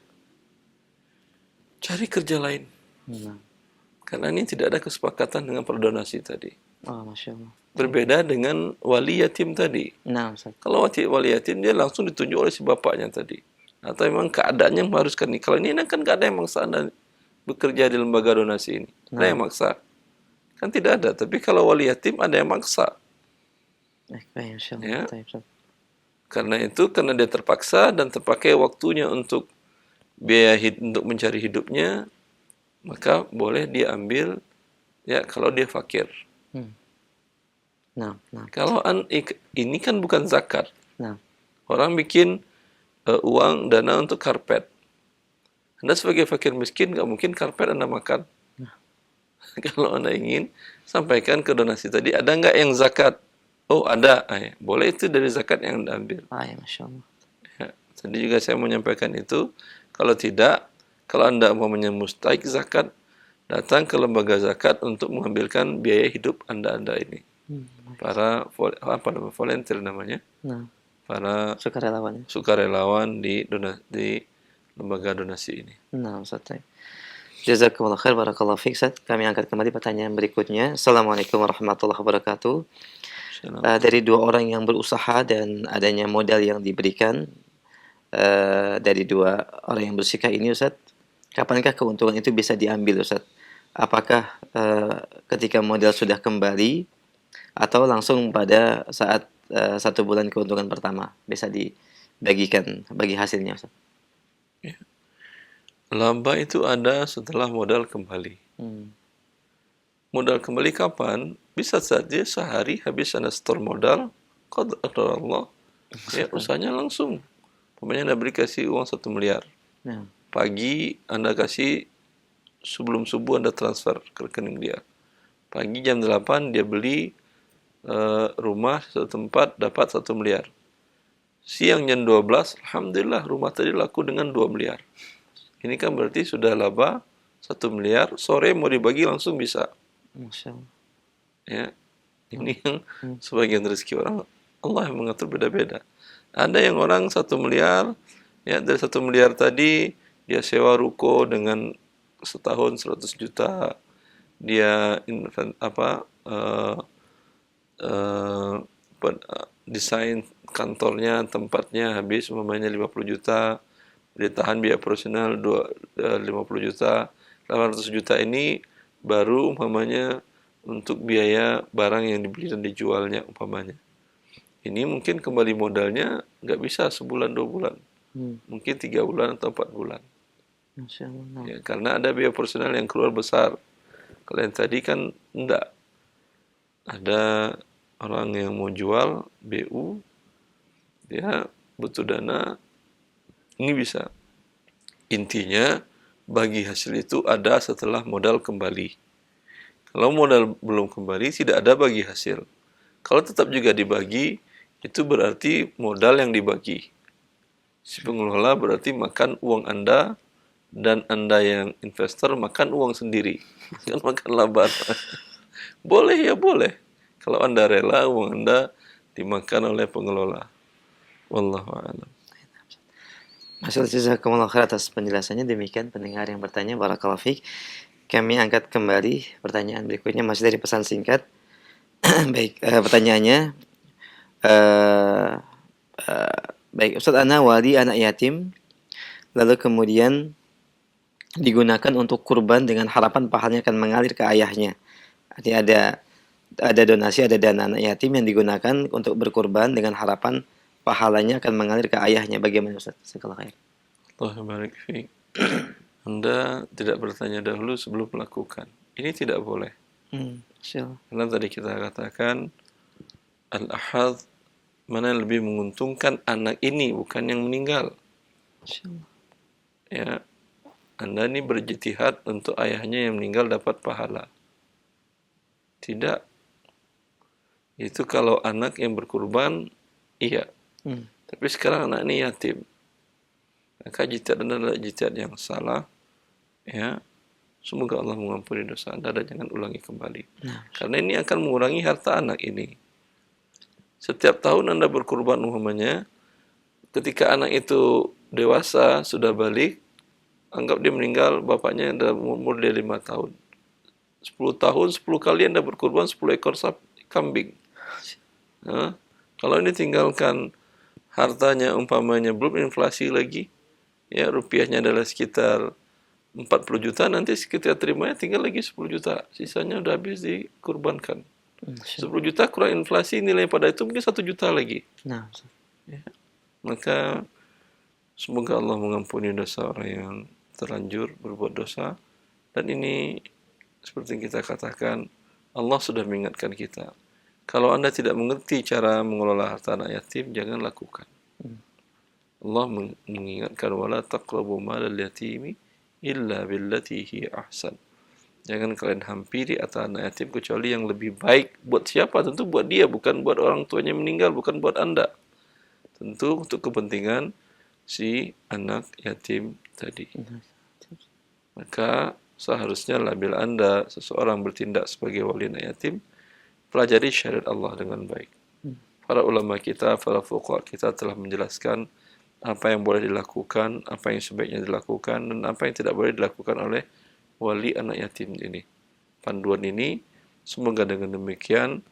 cari kerja lain. Karena ini tidak ada kesepakatan dengan perdonasi tadi. Oh, Masya Allah. Berbeda dengan wali yatim tadi. Nah, Ustaz. Kalau wali yatim dia langsung ditunjuk oleh si bapaknya tadi. Atau memang keadaannya mengharuskan ini. Kalau ini kan gak ada yang maksa Anda bekerja di lembaga donasi ini. Ada yang maksa? Kan tidak ada. Tapi kalau wali yatim ada yang maksa. Baik, Masya Allah. Ya. Baik, Ustaz. Karena itu, karena dia terpaksa dan terpakai waktunya untuk biaya untuk mencari hidupnya, maka boleh dia ambil, ya, kalau dia fakir. Nah. Kalau ini kan bukan zakat. Nah. Orang bikin uang dana untuk karpet. Anda sebagai fakir miskin nggak mungkin karpet Anda makan. Kalau Anda ingin sampaikan ke donasi tadi, ada nggak yang zakat? Oh, ada. Boleh itu dari zakat yang Anda ambil. Ya, Masya Allah. Ya, tadi juga saya mau menyampaikan itu. Kalau tidak, kalau Anda mau mustahik zakat, datang ke lembaga zakat untuk mengambilkan biaya hidup Anda ini. Para volunteer namanya. Nah. Para sukarelawan di lembaga donasi ini. Nah, Ustaz. Jazakumullah khair, barakallahu fiik, Ustaz. Kami angkat kembali pertanyaan berikutnya. Assalamualaikum warahmatullahi wabarakatuh. Dari dua orang yang berusaha dan adanya modal yang diberikan dari dua orang yang bersikap ini, Ustaz, kapankah keuntungan itu bisa diambil, Ustaz? Apakah ketika modal sudah kembali atau langsung pada saat 1 bulan keuntungan pertama bisa dibagikan bagi hasilnya, Ustaz? Ya. Laba itu ada setelah modal kembali. Modal kembali kapan? Bisa saja sehari habis Anda store modal, qadar Allah, ya usahanya langsung. Pokoknya Anda beri kasih uang 1 miliar. Pagi Anda kasih, sebelum subuh Anda transfer ke rekening dia. Pagi jam 8 dia beli rumah satu tempat dapat 1 miliar. Siang jam 12, alhamdulillah rumah tadi laku dengan 2 miliar. Ini kan berarti sudah laba 1 miliar, sore mau dibagi langsung bisa. Masya Allah. Ya, ini yang sebagian rezeki orang, Allah yang mengatur beda-beda. Ada yang orang 1 miliar, ya dari 1 miliar tadi dia sewa ruko dengan setahun 100 juta. Dia desain kantornya, tempatnya habis umpamanya 50 juta. Ditahan biaya operasional 50 juta. 800 juta ini baru umpamanya untuk biaya barang yang dibeli dan dijualnya umpamanya. Ini mungkin kembali modalnya nggak bisa sebulan 2 bulan. Mungkin 3 bulan atau 4 bulan. Masya Allah. Ya, karena ada biaya personal yang keluar besar. Kalau yang tadi kan enggak. Ada orang yang mau jual BU, dia butuh dana, ini bisa. Intinya bagi hasil itu ada setelah modal kembali. Kalau modal belum kembali, tidak ada bagi hasil. Kalau tetap juga dibagi, itu berarti modal yang dibagi. Si pengelola berarti makan uang Anda, dan Anda yang investor makan uang sendiri. Kan makan laba. Boleh ya boleh. Kalau Anda rela uang Anda dimakan oleh pengelola. Wallahu a'lam. Masya Allah, jazakumullah khair atas penjelasannya. Demikian pendengar yang bertanya, barakallahu fiik. Kami angkat kembali pertanyaan berikutnya masih dari pesan singkat. Baik, pertanyaannya, baik Ustaz, ana wali anak yatim, lalu kemudian digunakan untuk kurban dengan harapan pahalanya akan mengalir ke ayahnya. Artinya ada donasi, ada dana anak yatim yang digunakan untuk berkurban dengan harapan pahalanya akan mengalir ke ayahnya. Bagaimana Ustaz? Jazakallahu khair. Allah barik fiik. Anda tidak bertanya dahulu sebelum melakukan. Ini tidak boleh. Karena tadi kita katakan al-ahad, mana yang lebih menguntungkan anak ini, bukan yang meninggal. Ya, Anda ini berjihad untuk ayahnya yang meninggal dapat pahala. Tidak. Itu kalau anak yang berkurban, iya. Tapi sekarang anak ini yatim. Maka jihad adalah jihad yang salah. Ya, semoga Allah mengampuni dosa Anda dan jangan ulangi kembali. Karena ini akan mengurangi harta anak ini. Setiap tahun Anda berkurban umpamanya, ketika anak itu dewasa, sudah balik, anggap dia meninggal, bapaknya dalam umur dia 5 tahun. 10 tahun, 10 kali Anda berkurban 10 ekor kambing. Nah, kalau ini tinggalkan hartanya umpamanya belum inflasi lagi, ya rupiahnya adalah sekitar 40 juta, nanti kita terimanya tinggal lagi 10 juta. Sisanya udah habis dikurbankan. 10 juta kurang inflasi, nilai pada itu mungkin 1 juta lagi. Nah, Ya. Maka semoga Allah mengampuni dosa orang yang terlanjur berbuat dosa. Dan ini seperti yang kita katakan, Allah sudah mengingatkan kita. Kalau Anda tidak mengerti cara mengelola harta anak yatim, jangan lakukan. Allah mengingatkan, wala taqrabu malal yatimi illa billati hi ahsan. Jangan kalian hampiri harta anak yatim kecuali yang lebih baik. Buat siapa? Tentu buat dia, bukan buat orang tuanya meninggal, bukan buat Anda. Tentu untuk kepentingan si anak yatim tadi. Maka seharusnya bila Anda seseorang bertindak sebagai wali anak yatim, pelajari syariat Allah dengan baik. Para ulama kita, para fuqaha kita telah menjelaskan apa yang boleh dilakukan, apa yang sebaiknya dilakukan, dan apa yang tidak boleh dilakukan oleh wali anak yatim ini. Panduan ini, semoga dengan demikian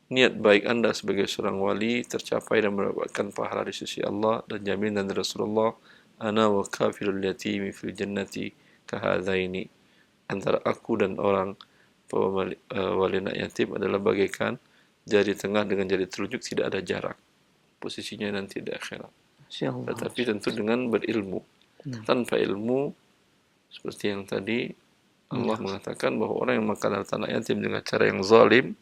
niat baik Anda sebagai seorang wali tercapai dan mendapatkan pahala di sisi Allah, dan jaminan Rasulullah, ana wa kafilul yatimi fil jannati kahadzaini. Antara aku dan orang wali anak yatim adalah bagaikan jari tengah dengan jari telunjuk, tidak ada jarak. Posisinya nanti di akhirat. Tetapi tentu dengan berilmu. Tanpa ilmu, seperti yang tadi Allah mengatakan bahwa orang yang makan harta anak yatim dengan cara yang zalim,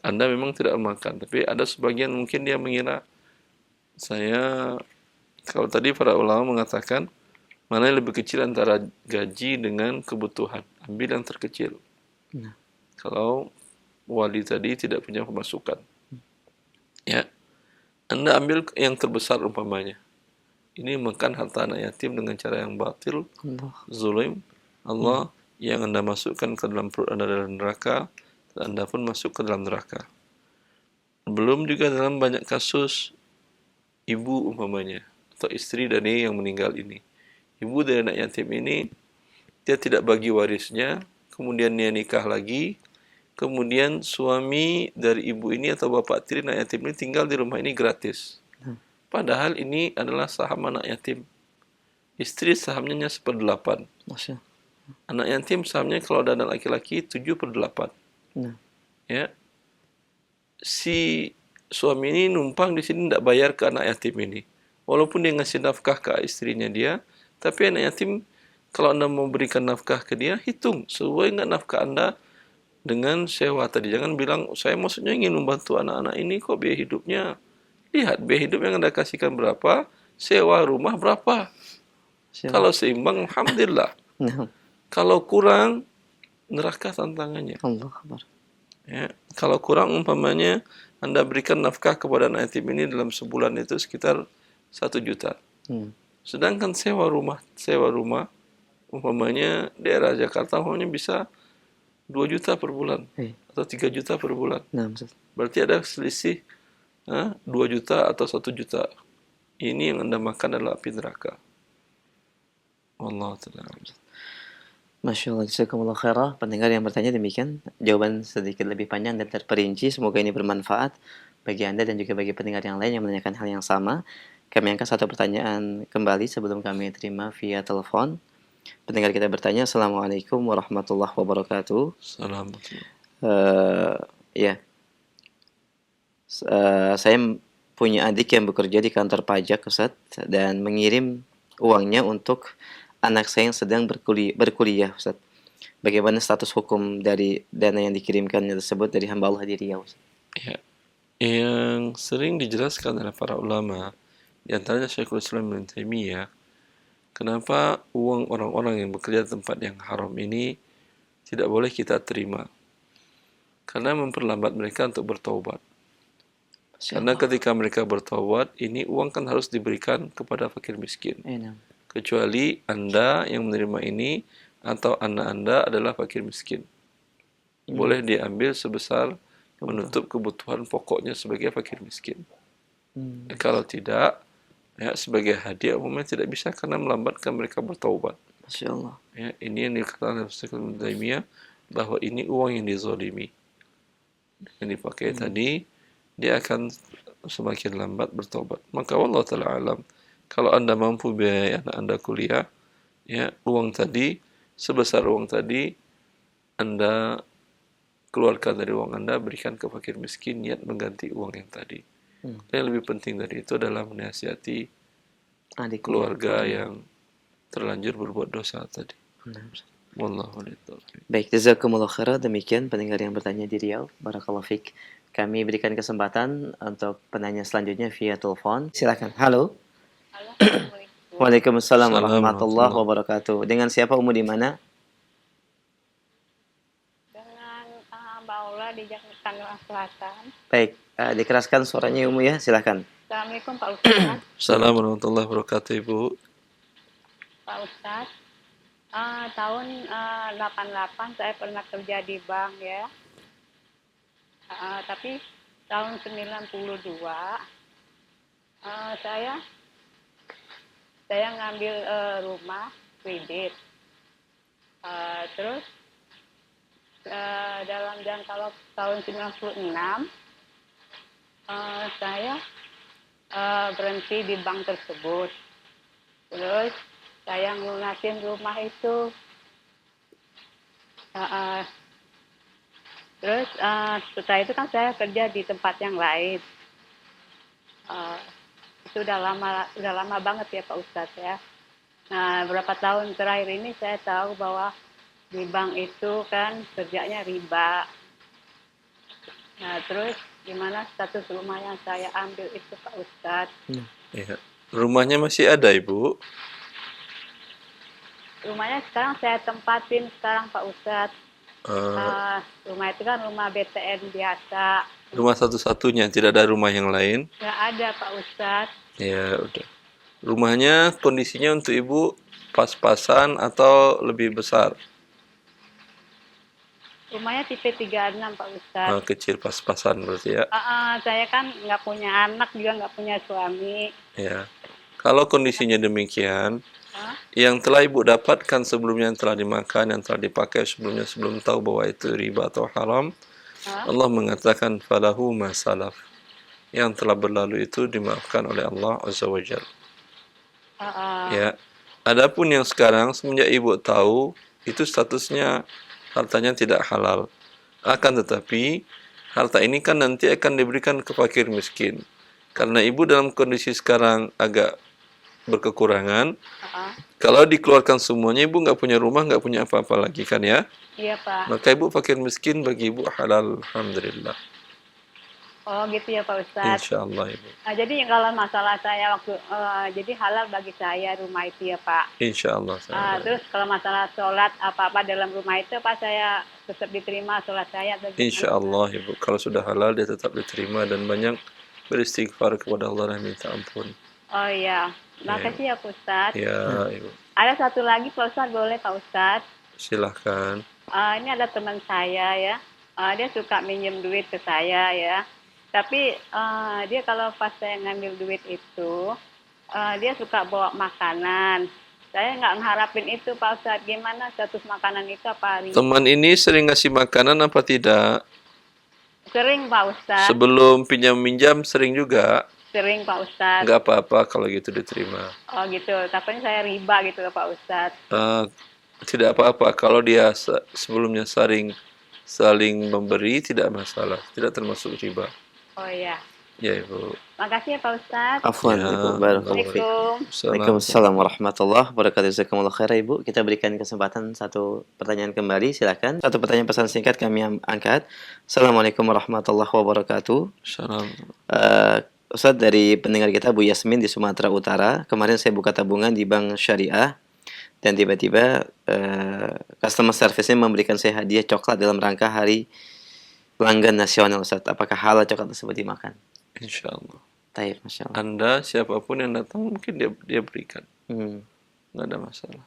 Anda memang tidak makan. Tapi ada sebagian mungkin dia mengira, kalau tadi para ulama mengatakan, mana yang lebih kecil antara gaji dengan kebutuhan, ambil yang terkecil. Kalau wali tadi tidak punya pemasukan, ya, Anda ambil yang terbesar umpamanya. Ini makan harta anak yatim dengan cara yang batil, zalim. Allah yang Anda masukkan ke dalam perut Anda dalam neraka, dan Anda pun masuk ke dalam neraka. Belum juga dalam banyak kasus ibu umpamanya atau istri dari yang meninggal ini. Ibu dari anak yatim ini, dia tidak bagi warisnya, kemudian dia nikah lagi, kemudian suami dari ibu ini atau bapak tiri anak yatim ini tinggal di rumah ini gratis. Padahal ini adalah saham anak yatim. Istri sahamnya hanya 1/8. Anak yatim sahamnya kalau ada anak laki-laki 7/8. Ya. Si suami ini numpang di sini tidak bayar ke anak yatim ini. Walaupun dia ngasih nafkah ke istrinya dia, tapi anak yatim, kalau Anda mau berikan nafkah ke dia, hitung sesuai nggak nafkah Anda dengan sewa tadi. Jangan bilang, saya maksudnya ingin membantu anak-anak ini kok biaya hidupnya. Lihat biaya hidup yang Anda kasihkan berapa, sewa rumah berapa. Kalau seimbang, alhamdulillah. Kalau kurang, neraka tantangannya. Ya, kalau kurang umpamanya, Anda berikan nafkah kepada anak yatim ini dalam sebulan itu sekitar 1 juta. Sedangkan sewa rumah umpamanya daerah Jakarta umpamanya bisa 2 juta per bulan atau 3 juta per bulan. Berarti ada selisih 2 juta atau 1 juta. Ini yang Anda makan adalah api neraka. Wallahu ta'ala. Masya Allah, jazakumullah khairah. Pendengar yang bertanya demikian, jawaban sedikit lebih panjang dan terperinci. Semoga ini bermanfaat bagi Anda dan juga bagi pendengar yang lain yang menanyakan hal yang sama. Kami angkat satu pertanyaan kembali sebelum kami terima via telepon. Pendengar kita bertanya, Assalamualaikum warahmatullahi wabarakatuh. Assalamualaikum. Saya punya adik yang bekerja di kantor pajak, Ustaz, dan mengirim uangnya untuk anak saya yang sedang berkuliah, Ustaz. Bagaimana status hukum dari dana yang dikirimkannya tersebut dari hamba Allah di Riau, Ustaz? Ya, Yang sering dijelaskan oleh para ulama, di antaranya Syekhul Islam Ibnu Taimiyah, kenapa uang orang-orang yang bekerja di tempat yang haram ini tidak boleh kita terima? Karena memperlambat mereka untuk bertaubat. Karena ketika mereka bertaubat, ini uang kan harus diberikan kepada fakir miskin. Kecuali Anda yang menerima ini atau anak Anda adalah fakir miskin. Boleh diambil sebesar menutup kebutuhan pokoknya sebagai fakir miskin. Kalau tidak, ya, sebagai hadiah umumnya tidak bisa karena melambatkan mereka bertaubat. Masya Allah. Ya, ini yang dikatakan oleh Syekh Ibnu Taimiyah bahwa ini uang yang dizalimi. Yang dipakai tadi, dia akan semakin lambat bertaubat. Maka wallahu taala alam, kalau Anda mampu biaya anak Anda kuliah, ya, uang tadi, sebesar uang tadi Anda keluarkan dari uang Anda, berikan ke fakir miskin, niat mengganti uang yang tadi. Yang lebih penting dari itu adalah menasihati keluarga yang terlanjur berbuat dosa tadi. Wallahu a'lam. Baik, jazakumullah khairan. Demikian pendengar yang bertanya di Riau. Barakallahu fiik. Kami berikan kesempatan untuk penanya selanjutnya via telepon. Silakan. Halo. Waalaikumsalam warahmatullahi wabarakatuh. Dengan siapa, Umu, di mana? Di Jakarta Selatan. Baik, dikeraskan suaranya Umu ya, silakan. Assalamualaikum Pak Ustadz. Assalamualaikum warahmatullahi wabarakatuh, Ibu. Pak Ustadz, tahun 88 saya pernah kerja di bank ya. Tapi tahun 92 saya ngambil rumah kredit. Terus dalam jangka tahun 96 saya berhenti di bank tersebut. Terus saya ngelunasin rumah itu. Terus setelah itu kan saya kerja di tempat yang lain. Itu udah lama banget ya Pak Ustadz ya. Nah, beberapa tahun terakhir ini saya tahu bahwa di bank itu kan kerjanya riba. Nah, terus gimana status rumah yang saya ambil itu Pak Ustadz? Ya. Rumahnya masih ada, Ibu? Rumahnya sekarang saya tempatin Pak Ustadz. Rumah itu kan rumah BTN biasa. Rumah satu-satunya, tidak ada rumah yang lain? Nggak ada Pak Ustadz. Ya, udah. Rumahnya kondisinya untuk Ibu pas-pasan atau lebih besar? Rumahnya tipe 36 Pak Ustadz. Kecil pas-pasan berarti ya? Saya kan nggak punya anak juga nggak punya suami. Ya. Kalau kondisinya demikian, yang telah Ibu dapatkan sebelumnya, yang telah dimakan, yang telah dipakai sebelumnya, sebelum tahu bahwa itu riba atau haram, Allah mengatakan falahu ma salaf. Yang telah berlalu itu dimaafkan oleh Allah Azza wa Jalla. Ya. Adapun yang sekarang semenjak Ibu tahu itu statusnya hartanya tidak halal. Akan tetapi harta ini kan nanti akan diberikan ke fakir miskin. Karena Ibu dalam kondisi sekarang agak berkekurangan. Kalau dikeluarkan semuanya, Ibu nggak punya rumah, nggak punya apa-apa lagi kan ya? Iya Pak. Maka Ibu fakir miskin bagi Ibu halal, alhamdulillah. Oh gitu ya Pak Ustadz. Insya Allah Ibu. Nah, jadi kalau masalah saya jadi halal bagi saya rumah itu ya Pak. Insya Allah. Terus kalau masalah sholat apa-apa dalam rumah itu Pak, saya tetap diterima sholat saya? Insya Allah Ibu. Kalau sudah halal dia tetap diterima dan banyak beristighfar kepada Allah dan minta ampun. Oh iya. Makasih ya Pak Ustadz. Ya Ibu. Ada satu lagi Pak Ustadz, boleh Pak Ustadz? Silahkan. Ini ada teman saya ya. Dia suka minjem duit ke saya ya. Tapi dia kalau pas saya ngambil duit itu, dia suka bawa makanan. Saya nggak mengharapin itu Pak Ustadz. Gimana status makanan itu apa? Teman ini sering ngasih makanan apa tidak? Sering Pak Ustadz. Sebelum pinjam-minjam sering juga? Sering Pak Ustadz. Nggak apa-apa kalau gitu diterima. Oh gitu, tapi saya riba gitu Pak Ustadz. Tidak apa-apa kalau dia sebelumnya saling memberi, tidak masalah, tidak termasuk riba. Oh iya. Ya Ibu. Makasih ya Pak Ustadz. Afwan, Ya, Ibu. Barakallahu fiik. Assalamualaikum. Waalaikumsalam warahmatullahi wabarakatuh. Jazakumullah khairan, Ibu. Kita berikan kesempatan satu pertanyaan kembali, silakan. Satu pertanyaan pesan singkat kami angkat. Assalamualaikum warahmatullahi wabarakatuh. Salam. Ustaz, dari pendengar kita Bu Yasmin di Sumatera Utara, kemarin saya buka tabungan di bank syariah dan tiba-tiba customer service-nya memberikan saya hadiah coklat dalam rangka hari pelanggan nasional, Ustaz. Apakah halal coklat tersebut dimakan? Insyaallah. Taib, Masya Allah. Anda siapapun yang datang mungkin dia berikan. Nggak ada masalah.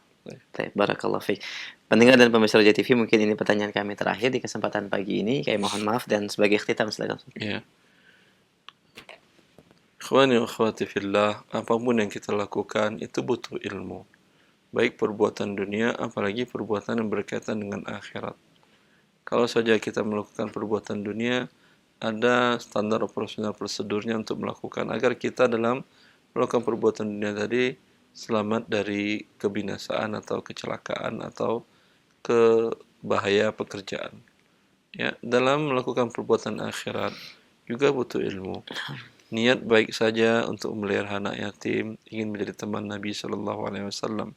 Taib, barakallahu fiik. Pendengar dan pemirsa Roja TV, mungkin ini pertanyaan kami terakhir di kesempatan pagi ini. Kami mohon maaf dan sebagai ikhtitam silakan. Ya. Ikhwani wa akhwati fillah, apapun yang kita lakukan itu butuh ilmu. Baik perbuatan dunia, apalagi perbuatan yang berkaitan dengan akhirat. Kalau saja kita melakukan perbuatan dunia, ada standar operasional prosedurnya untuk melakukan agar kita dalam melakukan perbuatan dunia tadi selamat dari kebinasaan atau kecelakaan atau bahaya pekerjaan. Ya, dalam melakukan perbuatan akhirat juga butuh ilmu. Niat baik saja untuk memelihara anak yatim, ingin menjadi teman Nabi Shallallahu Alaihi Wasallam,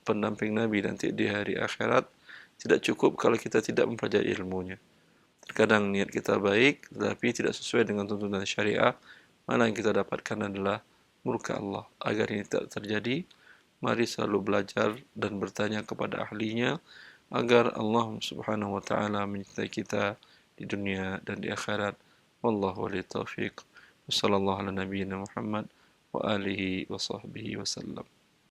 pendamping Nabi nanti di hari akhirat, tidak cukup kalau kita tidak mempelajari ilmunya. Terkadang niat kita baik, tetapi tidak sesuai dengan tuntunan syariah. Mana yang kita dapatkan adalah murka Allah. Agar ini tidak terjadi, mari selalu belajar dan bertanya kepada ahlinya, agar Allah Subhanahu wa Ta'ala menyertai kita di dunia dan di akhirat. Wallahu wali taufiq. Wassallallahu ala nabiyyina Muhammad wa alihi wa sahbihi wasallam.